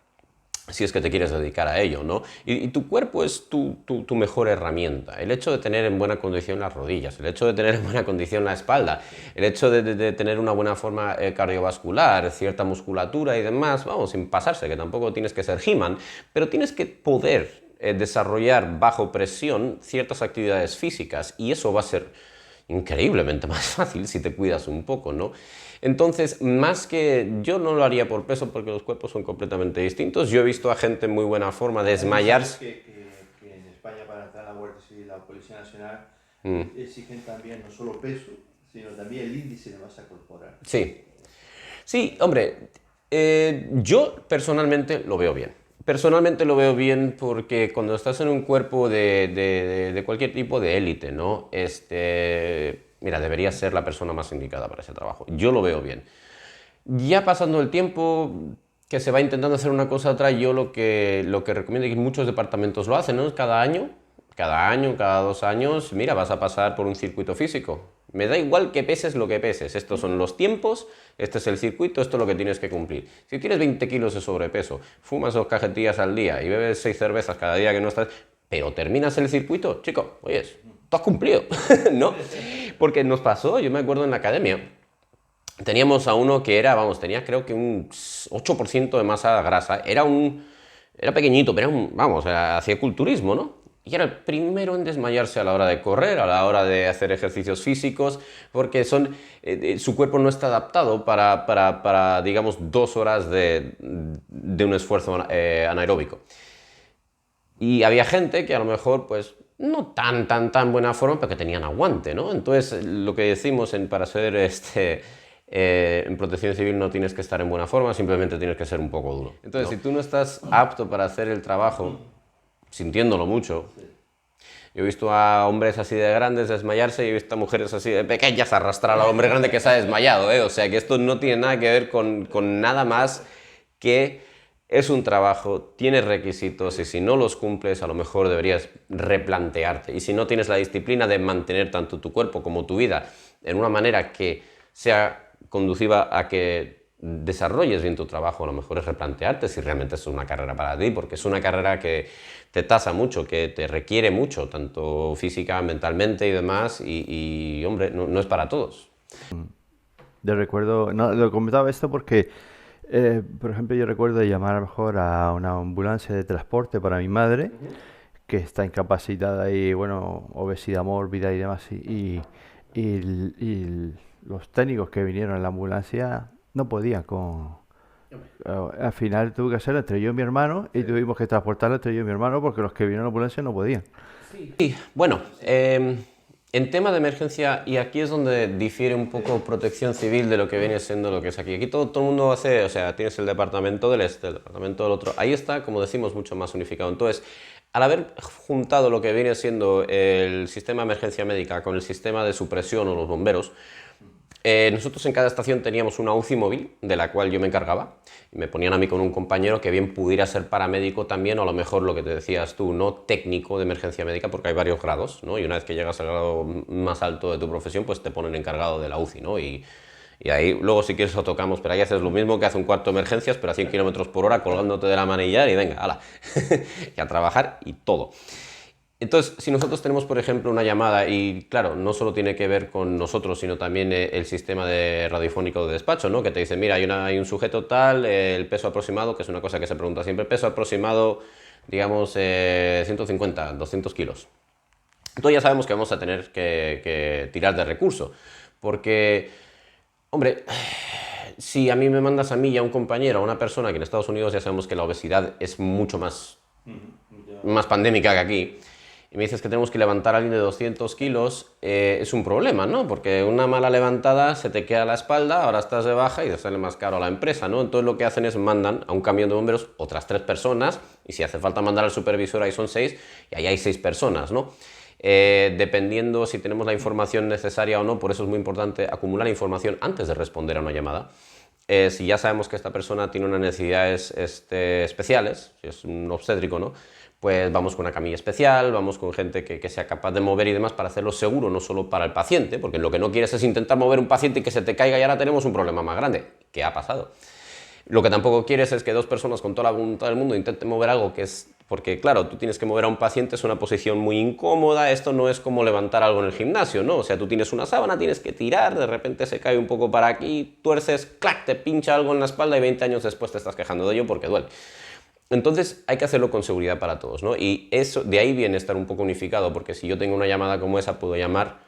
Speaker 2: si es que te quieres dedicar a ello, ¿no? Y tu cuerpo es tu mejor herramienta. El hecho de tener en buena condición las rodillas, el hecho de tener en buena condición la espalda, el hecho de tener una buena forma cardiovascular, cierta musculatura y demás, vamos, sin pasarse, que tampoco tienes que ser He-Man, pero tienes que poder desarrollar bajo presión ciertas actividades físicas y eso va a ser increíblemente más fácil si te cuidas un poco, ¿no? Entonces, más que yo no lo haría por peso porque los cuerpos son completamente distintos. Yo he visto a gente en muy buena forma desmayarse.
Speaker 1: Que en España para entrar a la Guardia Civil y la Policía Nacional exigen también no solo peso, sino también el índice de masa corporal.
Speaker 2: Sí, sí, hombre, yo personalmente lo veo bien. Personalmente lo veo bien porque cuando estás en un cuerpo de cualquier tipo de élite, ¿no? Mira, deberías ser la persona más indicada para ese trabajo. Yo lo veo bien. Ya pasando el tiempo que se va intentando hacer una cosa otra, yo lo que recomiendo, y muchos departamentos lo hacen, ¿no? Cada 2 años, mira, vas a pasar por un circuito físico. Me da igual que peses lo que peses, estos son los tiempos, este es el circuito, esto es lo que tienes que cumplir. Si tienes 20 kilos de sobrepeso, fumas 2 cajetillas al día y bebes 6 cervezas cada día que no estás, pero terminas el circuito, chico, oyes, tú has cumplido, ¿no? Porque nos pasó, yo me acuerdo en la academia, teníamos a uno que era, tenía creo que un 8% de masa grasa, era pequeñito, pero hacía culturismo, ¿no? Y era el primero en desmayarse a la hora de correr, a la hora de hacer ejercicios físicos, porque su cuerpo no está adaptado para digamos, 2 horas de un esfuerzo anaeróbico. Y había gente que a lo mejor, pues, no tan buena forma, pero que tenían aguante, ¿no? Entonces, lo que decimos para ser en protección civil no tienes que estar en buena forma, simplemente tienes que ser un poco duro. Entonces, si tú no estás apto para hacer el trabajo, sintiéndolo mucho. Yo he visto a hombres así de grandes desmayarse y he visto a mujeres así de pequeñas arrastrar al hombre grande que se ha desmayado, ¿eh? O sea que esto no tiene nada que ver con nada más que es un trabajo, tienes requisitos y si no los cumples a lo mejor deberías replantearte. Y si no tienes la disciplina de mantener tanto tu cuerpo como tu vida en una manera que sea conduciva a que desarrolles bien tu trabajo, a lo mejor es replantearte si realmente es una carrera para ti, porque es una carrera que te tasa mucho, que te requiere mucho, tanto física, mentalmente y demás, y hombre, no es para todos.
Speaker 1: Yo recuerdo, no, lo comentaba esto porque, por ejemplo, yo recuerdo llamar a lo mejor a una ambulancia de transporte para mi madre, que está incapacitada y, bueno, obesidad mórbida y demás, y los técnicos que vinieron a la ambulancia no podían al final tuve que hacerlo entre yo y mi hermano y tuvimos que transportarlo entre yo y mi hermano porque los que vinieron a la ambulancia no podían.
Speaker 2: Sí, bueno, en tema de emergencia, y aquí es donde difiere un poco protección civil de lo que viene siendo lo que es aquí. Aquí todo el mundo hace, o sea, tienes el departamento del este, el departamento del otro. Ahí está, como decimos, mucho más unificado. Entonces, al haber juntado lo que viene siendo el sistema de emergencia médica con el sistema de supresión o los bomberos, nosotros en cada estación teníamos una UCI móvil, de la cual yo me encargaba, y me ponían a mí con un compañero que bien pudiera ser paramédico también, o a lo mejor lo que te decías tú, no técnico de emergencia médica, porque hay varios grados, ¿no? Y una vez que llegas al grado más alto de tu profesión, pues te ponen encargado de la UCI, ¿no? Y Y ahí luego si quieres lo tocamos, pero ahí haces lo mismo que hace un cuarto de emergencias, pero a 100 kilómetros por hora colgándote de la manillar y venga, ala, y a trabajar y todo. Entonces, si nosotros tenemos, por ejemplo, una llamada, y claro, no solo tiene que ver con nosotros, sino también el sistema de radiofónico de despacho, ¿no? Que te dice, mira, hay un sujeto tal, el peso aproximado, que es una cosa que se pregunta siempre, peso aproximado, digamos, 150, 200 kilos. Entonces ya sabemos que vamos a tener que tirar de recurso, porque, hombre, si a mí me mandas a mí y a un compañero, a una persona que en Estados Unidos ya sabemos que la obesidad es mucho más pandémica que aquí, y me dices que tenemos que levantar a alguien de 200 kilos, es un problema, ¿no? Porque una mala levantada se te queda a la espalda, ahora estás de baja y te sale más caro a la empresa, ¿no? Entonces lo que hacen es mandan a un camión de bomberos otras 3 personas, y si hace falta mandar al supervisor ahí son 6, y ahí hay 6 personas, ¿no? Dependiendo si tenemos la información necesaria o no, por eso es muy importante acumular información antes de responder a una llamada. Si ya sabemos que esta persona tiene unas necesidades especiales, si es un obstétrico, ¿no? Pues vamos con una camilla especial, vamos con gente que sea capaz de mover y demás para hacerlo seguro, no solo para el paciente, porque lo que no quieres es intentar mover un paciente y que se te caiga y ahora tenemos un problema más grande, que ha pasado. Lo que tampoco quieres es que 2 personas con toda la voluntad del mundo intenten mover algo que es... Porque claro, tú tienes que mover a un paciente, es una posición muy incómoda, esto no es como levantar algo en el gimnasio, ¿no? O sea, tú tienes una sábana, tienes que tirar, de repente se cae un poco para aquí, tuerces, clac, te pincha algo en la espalda y 20 años después te estás quejando de ello porque duele. Entonces hay que hacerlo con seguridad para todos, ¿no? Y eso, de ahí viene estar un poco unificado, porque si yo tengo una llamada como esa, puedo llamar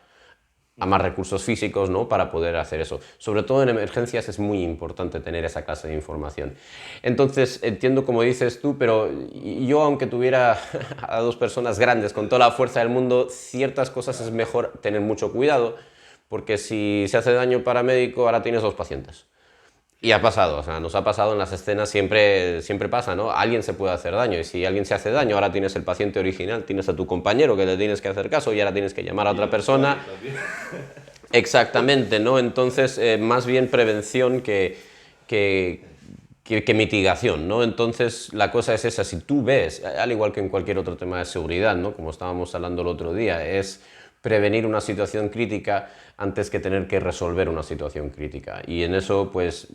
Speaker 2: a más recursos físicos, ¿no? Para poder hacer eso. Sobre todo en emergencias es muy importante tener esa clase de información. Entonces, entiendo como dices tú, pero yo, aunque tuviera a 2 personas grandes con toda la fuerza del mundo, ciertas cosas es mejor tener mucho cuidado, porque si se hace daño paramédico, ahora tienes 2 pacientes. Y ha pasado, o sea, nos ha pasado en las escenas, siempre pasa, ¿no? Alguien se puede hacer daño, y si alguien se hace daño, ahora tienes el paciente original, tienes a tu compañero que le tienes que hacer caso y ahora tienes que llamar a otra persona. Exactamente, ¿no? Entonces, más bien prevención que mitigación, ¿no? Entonces, la cosa es esa, si tú ves, al igual que en cualquier otro tema de seguridad, ¿no? Como estábamos hablando el otro día, es prevenir una situación crítica antes que tener que resolver una situación crítica. Y en eso, pues,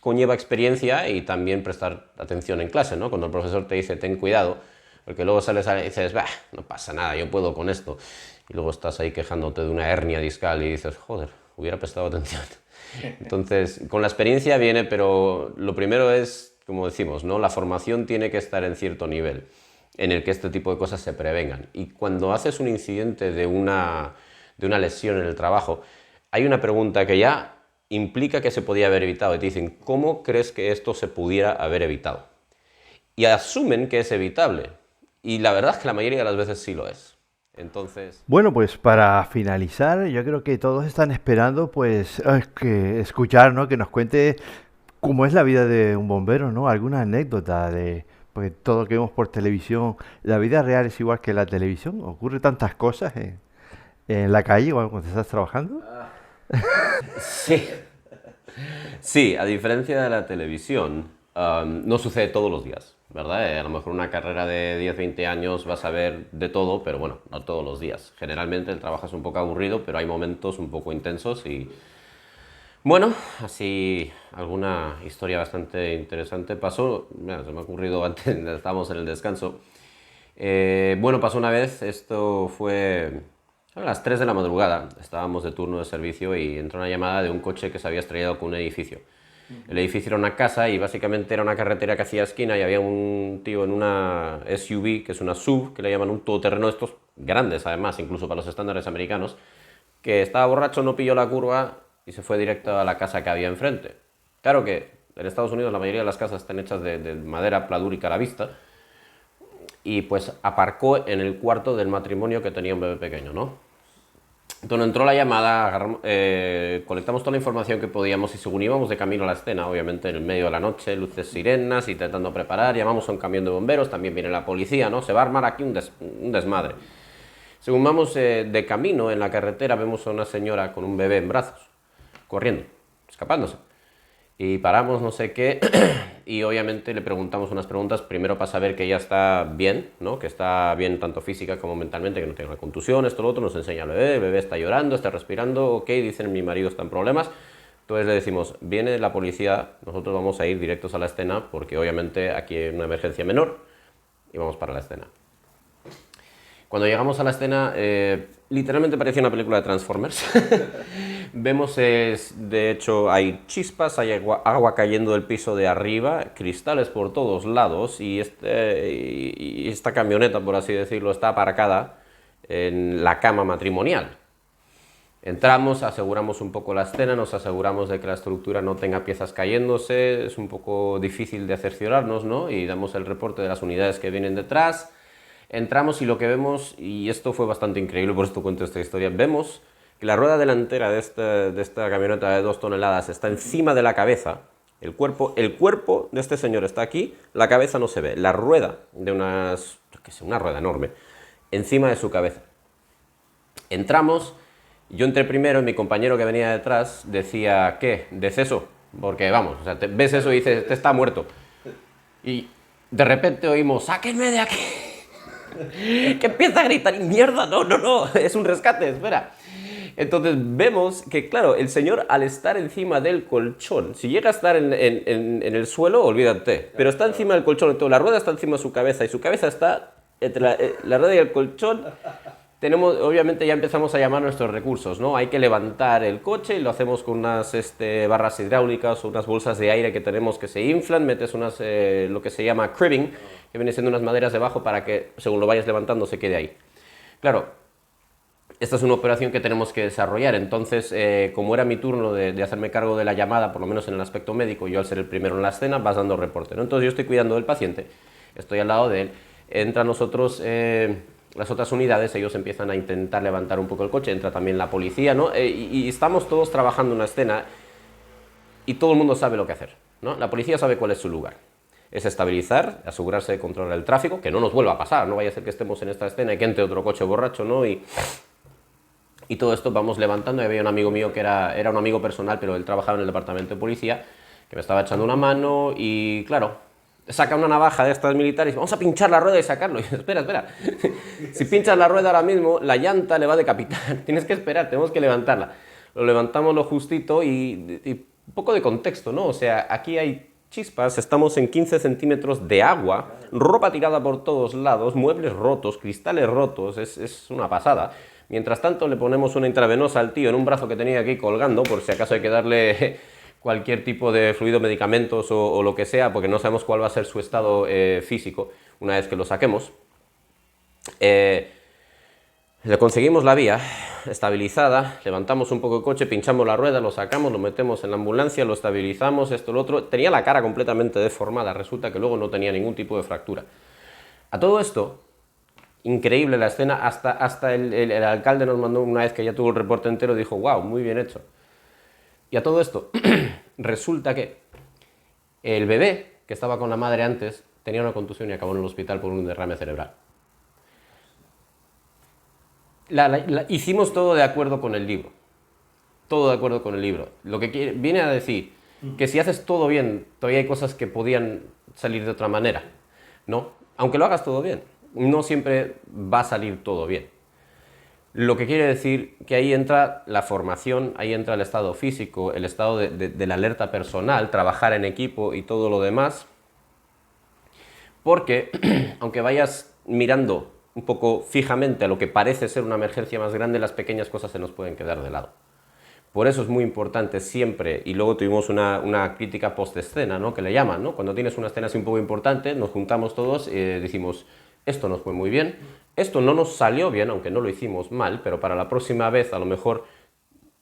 Speaker 2: conlleva experiencia y también prestar atención en clase, ¿no? Cuando el profesor te dice, ten cuidado, porque luego sales y dices, bah, no pasa nada, yo puedo con esto. Y luego estás ahí quejándote de una hernia discal y dices, joder, hubiera prestado atención. Entonces, con la experiencia viene, pero lo primero es, como decimos, ¿no? La formación tiene que estar en cierto nivel en el que este tipo de cosas se prevengan. Y cuando haces un incidente de una lesión en el trabajo, hay una pregunta que ya implica que se podía haber evitado. Y te dicen, ¿cómo crees que esto se pudiera haber evitado? Y asumen que es evitable. Y la verdad es que la mayoría de las veces sí lo es. Entonces...
Speaker 1: Bueno, pues para finalizar, yo creo que todos están esperando pues que escuchar, ¿no? Que nos cuente cómo es la vida de un bombero, ¿no? Alguna anécdota de pues todo lo que vemos por televisión. La vida real es igual que la televisión. Ocurre tantas cosas en la calle cuando estás trabajando.
Speaker 2: Sí. Sí, a diferencia de la televisión, no sucede todos los días, ¿verdad? A lo mejor una carrera de 10, 20 años vas a ver de todo, pero bueno, no todos los días. Generalmente el trabajo es un poco aburrido, pero hay momentos un poco intensos y... Bueno, así alguna historia bastante interesante pasó, mira, se me ha ocurrido antes, estábamos en el descanso. Bueno, pasó una vez, esto fue a las 3 de la madrugada, estábamos de turno de servicio y entró una llamada de un coche que se había estrellado con un edificio. El edificio era una casa y básicamente era una carretera que hacía esquina y había un tío en una SUV, que es una SUV, que le llaman un todoterreno, estos grandes además, incluso para los estándares americanos, que estaba borracho, no pilló la curva y se fue directo a la casa que había enfrente. Claro que en Estados Unidos la mayoría de las casas están hechas de madera pladúrica a la vista, y pues aparcó en el cuarto del matrimonio que tenía un bebé pequeño, ¿no? Entonces entró la llamada, colectamos toda la información que podíamos y según íbamos de camino a la escena, obviamente en el medio de la noche, luces sirenas, intentando preparar, llamamos a un camión de bomberos, también viene la policía, ¿no? Se va a armar aquí un desmadre. Según vamos de camino en la carretera, vemos a una señora con un bebé en brazos, corriendo, escapándose. Y paramos, no sé qué, y obviamente le preguntamos unas preguntas, primero para saber que ella está bien, ¿no? Que está bien tanto física como mentalmente, que no tiene una contusión, esto, lo otro, nos enseña al bebé, el bebé está llorando, está respirando, ok, dicen mi marido está en problemas, Entonces le decimos, viene la policía, nosotros vamos a ir directos a la escena porque obviamente aquí hay una emergencia menor y vamos para la escena. Cuando llegamos a la escena, literalmente parecía una película de Transformers. Vemos, de hecho, hay chispas, hay agua cayendo del piso de arriba, cristales por todos lados y esta camioneta, por así decirlo, está aparcada en la cama matrimonial. Entramos, aseguramos un poco la escena, nos aseguramos de que la estructura no tenga piezas cayéndose, es un poco difícil de cerciorarnos, ¿no? Y damos el reporte de las unidades que vienen detrás. Entramos y lo que vemos, y esto fue bastante increíble, por esto cuento esta historia, vemos que la rueda delantera de esta camioneta de 2 toneladas está encima de la cabeza, el cuerpo de este señor está aquí, la cabeza no se ve, la rueda de una rueda enorme, encima de su cabeza. Entramos, yo entré primero y mi compañero que venía detrás decía, ¿qué? ¿Deceso? Porque vamos, o sea, ves eso y dices, este está muerto. Y de repente oímos, ¡sáquenme de aquí! Que empieza a gritar, mierda, no, es un rescate, espera. Entonces vemos que, claro, el señor al estar encima del colchón, si llega a estar en el suelo, olvídate, pero está encima del colchón, entonces la rueda está encima de su cabeza y su cabeza está entre la rueda y el colchón. Obviamente ya empezamos a llamar nuestros recursos, ¿no? Hay que levantar el coche y lo hacemos con unas barras hidráulicas o unas bolsas de aire que tenemos que se inflan, metes lo que se llama cribbing, que viene siendo unas maderas debajo para que según lo vayas levantando se quede ahí. Claro, esta es una operación que tenemos que desarrollar, entonces como era mi turno de hacerme cargo de la llamada, por lo menos en el aspecto médico, yo al ser el primero en la escena vas dando reporte, ¿no? Entonces yo estoy cuidando del paciente, estoy al lado de él, entra nosotros... las otras unidades, ellos empiezan a intentar levantar un poco el coche, entra también la policía, ¿no? Y estamos todos trabajando en una escena y todo el mundo sabe lo que hacer, ¿no? La policía sabe cuál es su lugar. Es estabilizar, asegurarse de controlar el tráfico, que no nos vuelva a pasar, no vaya a ser que estemos en esta escena y que entre otro coche borracho, ¿no? Y todo esto vamos levantando, y había un amigo mío que era un amigo personal, pero él trabajaba en el departamento de policía, que me estaba echando una mano y, claro... saca una navaja de estas militares, vamos a pinchar la rueda y sacarlo. Y espera. Si pinchas la rueda ahora mismo, la llanta le va a decapitar. Tienes que esperar, tenemos que levantarla. Lo levantamos lo justito y un poco de contexto, ¿no? O sea, aquí hay chispas, estamos en 15 centímetros de agua, ropa tirada por todos lados, muebles rotos, cristales rotos, es una pasada. Mientras tanto, le ponemos una intravenosa al tío en un brazo que tenía aquí colgando, por si acaso hay que darle... cualquier tipo de fluido, medicamentos o lo que sea, porque no sabemos cuál va a ser su estado físico una vez que lo saquemos. Le conseguimos la vía estabilizada, levantamos un poco el coche, pinchamos la rueda, lo sacamos, lo metemos en la ambulancia, lo estabilizamos, esto, lo otro. Tenía la cara completamente deformada, resulta que luego no tenía ningún tipo de fractura. A todo esto, increíble la escena, hasta el alcalde nos mandó, una vez que ya tuvo el reporte entero, dijo, wow, muy bien hecho. Y a todo esto, resulta que el bebé que estaba con la madre antes tenía una contusión y acabó en el hospital por un derrame cerebral. Hicimos todo de acuerdo con el libro. Todo de acuerdo con el libro. Lo que viene a decir que si haces todo bien, todavía hay cosas que podían salir de otra manera, ¿no? Aunque lo hagas todo bien, no siempre va a salir todo bien. Lo que quiere decir que ahí entra la formación, ahí entra el estado físico, el estado de la alerta personal, trabajar en equipo y todo lo demás. Porque, aunque vayas mirando un poco fijamente a lo que parece ser una emergencia más grande, las pequeñas cosas se nos pueden quedar de lado. Por eso es muy importante siempre, y luego tuvimos una crítica post-escena, ¿no? Que le llaman, ¿no? Cuando tienes una escena así un poco importante, nos juntamos todos y decimos, esto nos fue muy bien, esto no nos salió bien, aunque no lo hicimos mal, pero para la próxima vez a lo mejor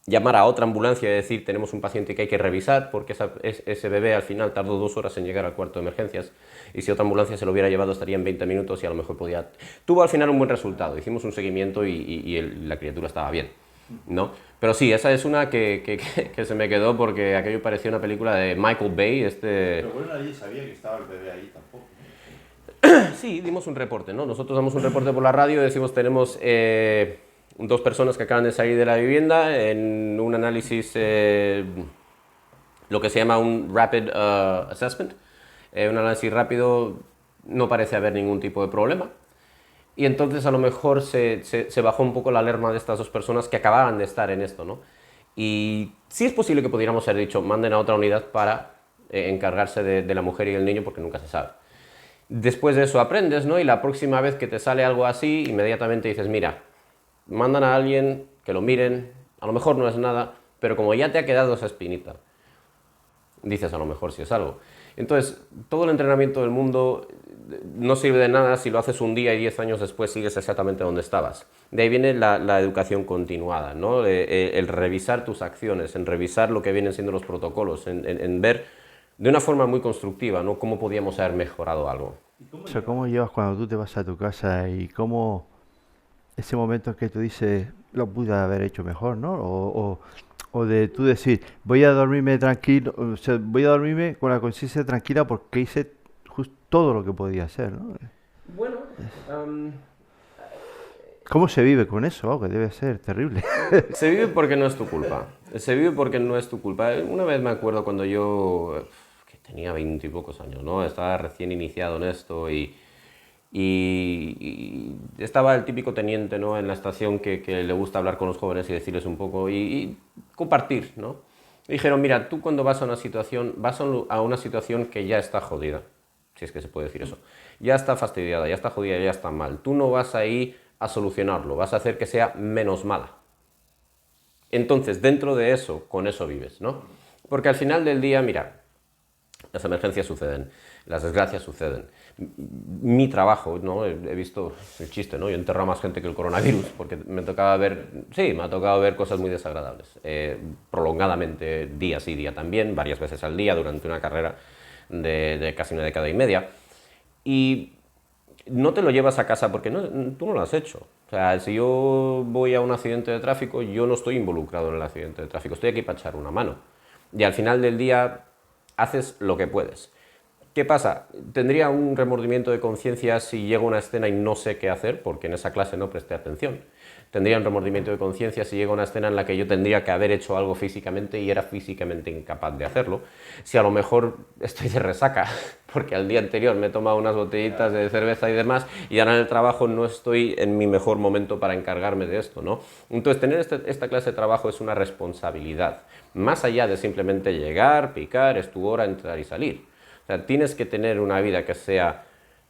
Speaker 2: llamar a otra ambulancia y decir, tenemos un paciente que hay que revisar, porque ese bebé al final tardó 2 horas en llegar al cuarto de emergencias, y si otra ambulancia se lo hubiera llevado estaría en 20 minutos y a lo mejor podía... Tuvo al final un buen resultado, hicimos un seguimiento y la criatura estaba bien, ¿no? Pero sí, esa es una que se me quedó porque aquello parecía una película de Michael Bay,
Speaker 3: Pero bueno, nadie sabía que estaba el bebé ahí tampoco.
Speaker 2: Sí, dimos un reporte, ¿no? Nosotros damos un reporte por la radio y decimos tenemos 2 personas que acaban de salir de la vivienda en un análisis, lo que se llama un rapid assessment, un análisis rápido, no parece haber ningún tipo de problema. Y entonces a lo mejor se bajó un poco la alarma de estas 2 personas que acababan de estar en esto, ¿no? Y sí es posible que pudiéramos haber dicho, manden a otra unidad para encargarse de la mujer y el niño, porque nunca se sabe. Después de eso aprendes, ¿no? Y la próxima vez que te sale algo así, inmediatamente dices, mira, mandan a alguien que lo miren, a lo mejor no es nada, pero como ya te ha quedado esa espinita, dices a lo mejor si es algo. Entonces, todo el entrenamiento del mundo no sirve de nada si lo haces un día y 10 años después sigues exactamente donde estabas. De ahí viene la educación continuada, ¿no? El revisar tus acciones, en revisar lo que vienen siendo los protocolos, en ver de una forma muy constructiva, ¿no? Cómo podíamos haber mejorado algo.
Speaker 1: O sea, ¿cómo llevas cuando tú te vas a tu casa y cómo ese momento que tú dices, lo pude haber hecho mejor, ¿no? O de tú decir, voy a dormirme tranquilo, o sea, voy a dormirme con la conciencia tranquila porque hice justo todo lo que podía hacer, ¿no?
Speaker 2: Bueno,
Speaker 1: ¿Cómo se vive con eso? Oh, que debe ser terrible.
Speaker 2: se vive porque no es tu culpa. Se vive porque no es tu culpa. Una vez me acuerdo cuando yo, que tenía 20 y pocos años, ¿no? Estaba recién iniciado en esto y estaba el típico teniente, ¿no? En la estación que le gusta hablar con los jóvenes y decirles un poco y compartir, ¿no? Y dijeron, mira, tú cuando vas a una situación, a una situación que ya está jodida, si es que se puede decir eso, ya está fastidiada, ya está jodida, ya está mal. Tú no vas ahí a solucionarlo, vas a hacer que sea menos mala. Entonces, dentro de eso, con eso vives, ¿no? Porque al final del día, mira, las emergencias suceden, las desgracias suceden. Mi trabajo, ¿no? He visto el chiste, ¿no? Yo he enterrado más gente que el coronavirus, porque me tocaba ver, sí, me ha tocado ver cosas muy desagradables, prolongadamente, día sí, día también, varias veces al día, durante una carrera de casi una década y media. Y no te lo llevas a casa porque tú no lo has hecho. O sea, si yo voy a un accidente de tráfico, yo no estoy involucrado en el accidente de tráfico, estoy aquí para echar una mano. Y al final del día haces lo que puedes. ¿Qué pasa? Tendría un remordimiento de conciencia si llego a una escena y no sé qué hacer, porque en esa clase no presté atención. Tendría un remordimiento de conciencia si llego a una escena en la que yo tendría que haber hecho algo físicamente y era físicamente incapaz de hacerlo. Si a lo mejor estoy de resaca, porque al día anterior me he tomado unas botellitas de cerveza y demás, y ahora en el trabajo no estoy en mi mejor momento para encargarme de esto, ¿no? Entonces, tener esta clase de trabajo es una responsabilidad, más allá de simplemente llegar, picar, es tu hora, entrar y salir. O sea, tienes que tener una vida que sea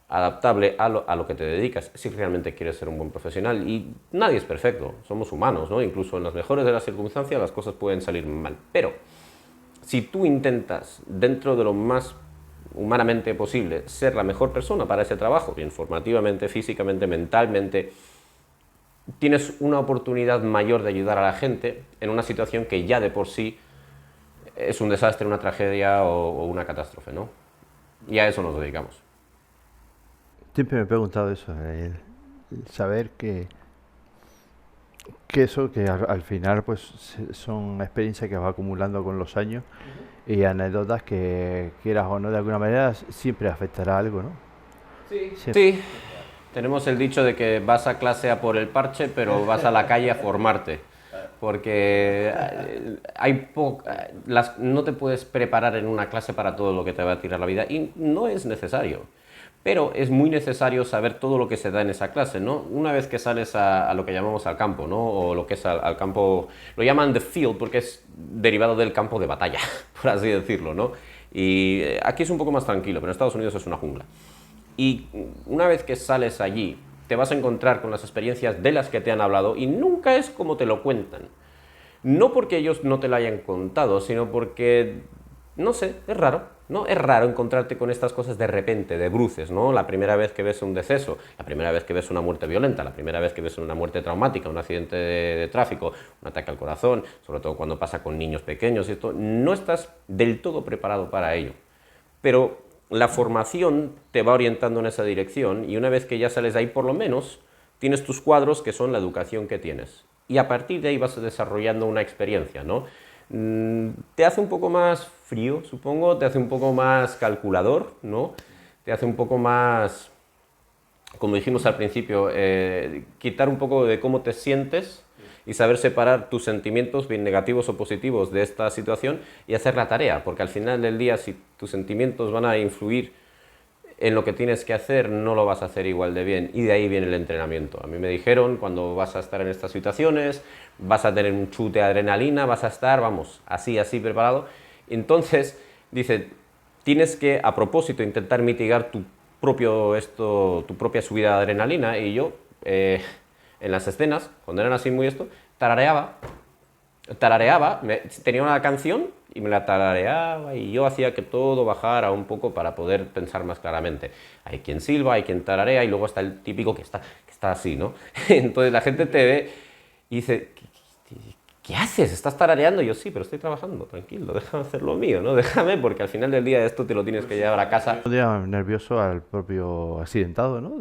Speaker 2: adaptable a lo que te dedicas, si realmente quieres ser un buen profesional. Y nadie es perfecto, somos humanos, ¿no? Incluso en las mejores de las circunstancias las cosas pueden salir mal. Pero si tú intentas, dentro de lo más humanamente posible, ser la mejor persona para ese trabajo, informativamente, físicamente, mentalmente, tienes una oportunidad mayor de ayudar a la gente en una situación que ya de por sí es un desastre, una tragedia o una catástrofe, ¿no? Y a eso nos dedicamos.
Speaker 1: Siempre me he preguntado eso, el saber que eso, que al final pues son experiencias que vas acumulando con los años y anécdotas que quieras o no de alguna manera siempre afectará algo, ¿no?
Speaker 2: Sí.
Speaker 1: Siempre.
Speaker 2: Sí, tenemos el dicho de que vas a clase a por el parche, pero vas a la calle a formarte. Porque no te puedes preparar en una clase para todo lo que te va a tirar la vida y no es necesario. Pero es muy necesario saber todo lo que se da en esa clase, ¿no? Una vez que sales a lo que llamamos al campo, ¿no? O lo que es al campo, lo llaman the field porque es derivado del campo de batalla, por así decirlo, ¿no? Y aquí es un poco más tranquilo, pero en Estados Unidos es una jungla. Y una vez que sales allí, te vas a encontrar con las experiencias de las que te han hablado y nunca es como te lo cuentan. No porque ellos no te lo hayan contado, sino porque, no sé, es raro, ¿no? Es raro encontrarte con estas cosas de repente, de bruces, ¿no? La primera vez que ves un deceso, la primera vez que ves una muerte violenta, la primera vez que ves una muerte traumática, un accidente de tráfico, un ataque al corazón, sobre todo cuando pasa con niños pequeños, esto, no estás del todo preparado para ello. Pero la formación te va orientando en esa dirección y una vez que ya sales de ahí, por lo menos, tienes tus cuadros que son la educación que tienes. Y a partir de ahí vas desarrollando una experiencia, ¿no? Te hace un poco más frío, supongo, te hace un poco más calculador, ¿no? Te hace un poco más, como dijimos al principio, quitar un poco de cómo te sientes y saber separar tus sentimientos, bien negativos o positivos, de esta situación y hacer la tarea, porque al final del día, si tus sentimientos van a influir en lo que tienes que hacer no lo vas a hacer igual de bien, y de ahí viene el entrenamiento. A mí me dijeron, cuando vas a estar en estas situaciones, vas a tener un chute de adrenalina, vas a estar, vamos, así preparado. Entonces, dice, tienes que, a propósito, intentar mitigar tu propia subida de adrenalina, y yo, en las escenas, cuando eran así muy tarareaba, tenía una canción y me la tarareaba, y yo hacía que todo bajara un poco para poder pensar más claramente. Hay quien silba, hay quien tararea, y luego está el típico que está así, ¿no? Entonces la gente te ve y dice, ¿qué haces? ¿Estás tarareando? Y yo, sí, pero estoy trabajando, tranquilo, déjame hacer lo mío, ¿no? Déjame, porque al final del día esto te lo tienes que llevar a casa.
Speaker 1: Un día nervioso al propio accidentado, ¿no?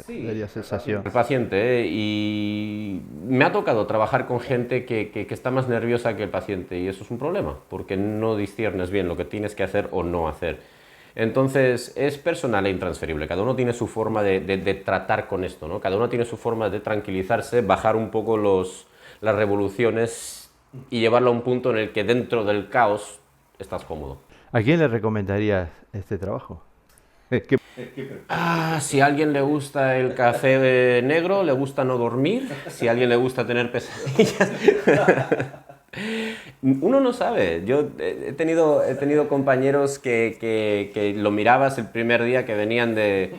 Speaker 2: Sí,
Speaker 1: Daría sensación.
Speaker 2: el paciente, y me ha tocado trabajar con gente que está más nerviosa que el paciente, y eso es un problema, porque no disciernes bien lo que tienes que hacer o no hacer. Entonces, es personal e intransferible. Cada uno tiene su forma de tratar con esto, ¿no? Cada uno tiene su forma de tranquilizarse, bajar un poco las revoluciones y llevarlo a un punto en el que dentro del caos estás cómodo.
Speaker 1: ¿A quién le recomendarías este trabajo?
Speaker 2: Si a alguien le gusta el café negro, le gusta no dormir, si a alguien le gusta tener pesadillas. Uno no sabe. Yo he tenido compañeros que lo mirabas el primer día que venían de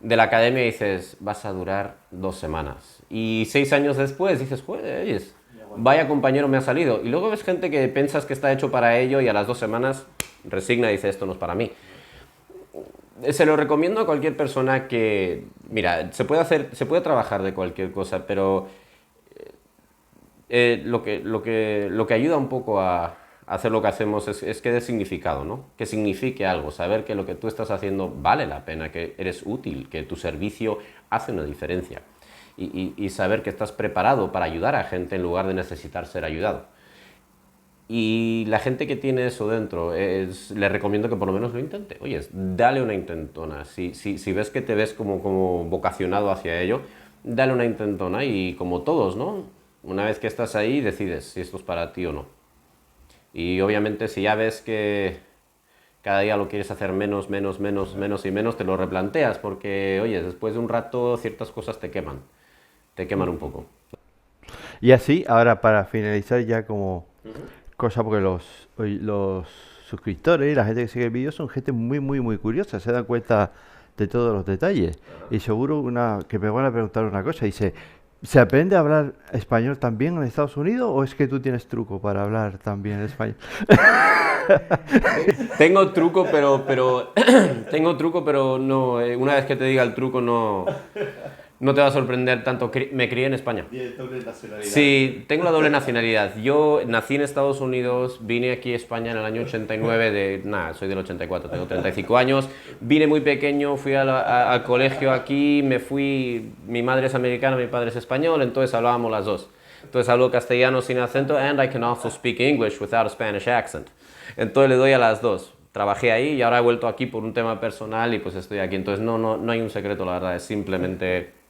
Speaker 2: la academia y dices, vas a durar 2 semanas. Y 6 años después dices, joder, oyes, vaya compañero me ha salido. Y luego ves gente que piensas que está hecho para ello y a las 2 semanas resigna y dice, esto no es para mí. Se lo recomiendo a cualquier persona que, mira, se puede trabajar de cualquier cosa, pero lo que ayuda un poco a hacer lo que hacemos es que dé significado, ¿no? Que signifique algo, saber que lo que tú estás haciendo vale la pena, que eres útil, que tu servicio hace una diferencia, y saber que estás preparado para ayudar a gente en lugar de necesitar ser ayudado. Y la gente que tiene eso dentro, le recomiendo que por lo menos lo intente. Oye, dale una intentona. Si ves que te ves como vocacionado hacia ello, dale una intentona, y como todos, ¿no? Una vez que estás ahí, decides si esto es para ti o no. Y obviamente si ya ves que cada día lo quieres hacer menos y menos, te lo replanteas, porque, oye, después de un rato ciertas cosas te queman un poco.
Speaker 1: Y así, ahora para finalizar ya como cosa, porque los suscriptores y la gente que sigue el vídeo son gente muy curiosa, se dan cuenta de todos los detalles. Y seguro que me van a preguntar una cosa, dice, ¿se aprende a hablar español también en Estados Unidos o es que tú tienes truco para hablar también español?
Speaker 2: Tengo truco, pero no, una vez que te diga el truco no te va a sorprender tanto. Me crié en España.
Speaker 3: ¿Tienes doble nacionalidad?
Speaker 2: Sí, tengo la doble nacionalidad. Yo nací en Estados Unidos, vine aquí a España en el año 89, soy del 84, tengo 35 años. Vine muy pequeño, fui al colegio aquí, mi madre es americana, mi padre es español, entonces hablábamos las dos. Entonces hablo castellano sin acento, and I can also speak English without a Spanish accent. Entonces le doy a las dos. Trabajé ahí y ahora he vuelto aquí por un tema personal y pues estoy aquí. Entonces no hay un secreto, la verdad, es simplemente...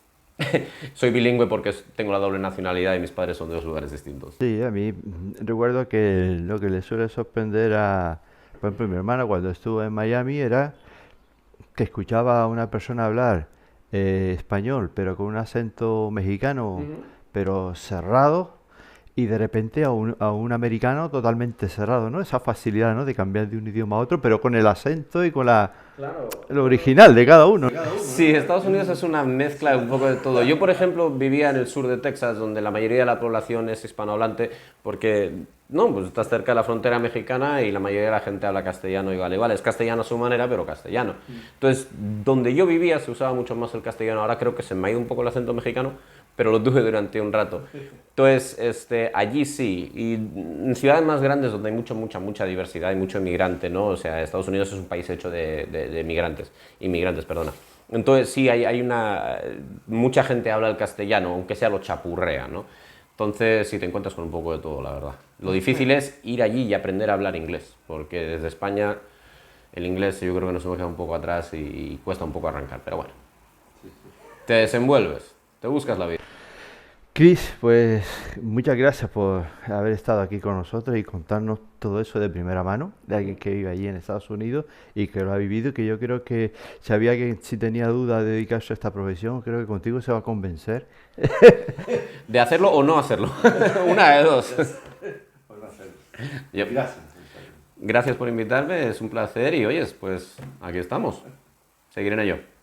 Speaker 2: Soy bilingüe porque tengo la doble nacionalidad y mis padres son de 2 lugares distintos.
Speaker 1: Sí, a mí recuerdo que lo que le suele sorprender por ejemplo, mi hermana cuando estuvo en Miami era que escuchaba a una persona hablar español, pero con un acento mexicano, pero cerrado, y de repente a un americano totalmente cerrado, ¿no? Esa facilidad, ¿no? De cambiar de un idioma a otro, pero con el acento y con lo original de cada uno.
Speaker 2: Sí, Estados Unidos es una mezcla un poco de todo. Yo, por ejemplo, vivía en el sur de Texas, donde la mayoría de la población es hispanohablante, porque, pues estás cerca de la frontera mexicana y la mayoría de la gente habla castellano igual. Es castellano a su manera, pero castellano. Entonces, donde yo vivía se usaba mucho más el castellano. Ahora creo que se me ha ido un poco el acento mexicano, pero lo tuve durante un rato. Entonces, allí sí. Y en ciudades más grandes donde hay mucha diversidad, hay mucho inmigrante, ¿no? O sea, Estados Unidos es un país hecho de inmigrantes, perdona. Entonces sí, mucha gente habla el castellano, aunque sea lo chapurrea, ¿no? Entonces sí te encuentras con un poco de todo, la verdad. Lo difícil es ir allí y aprender a hablar inglés, porque desde España el inglés yo creo que nos hemos quedado un poco atrás y cuesta un poco arrancar, pero bueno. Te desenvuelves, te buscas la vida.
Speaker 1: Chris, pues muchas gracias por haber estado aquí con nosotros y contarnos todo eso de primera mano, de alguien que vive allí en Estados Unidos y que lo ha vivido, que yo creo que si había alguien, si tenía duda de dedicarse a esta profesión, creo que contigo se va a convencer.
Speaker 2: De hacerlo o no hacerlo. Una de dos. Yep.
Speaker 3: Gracias.
Speaker 2: Gracias por invitarme, es un placer y oyes, pues aquí estamos. Seguiré en ello.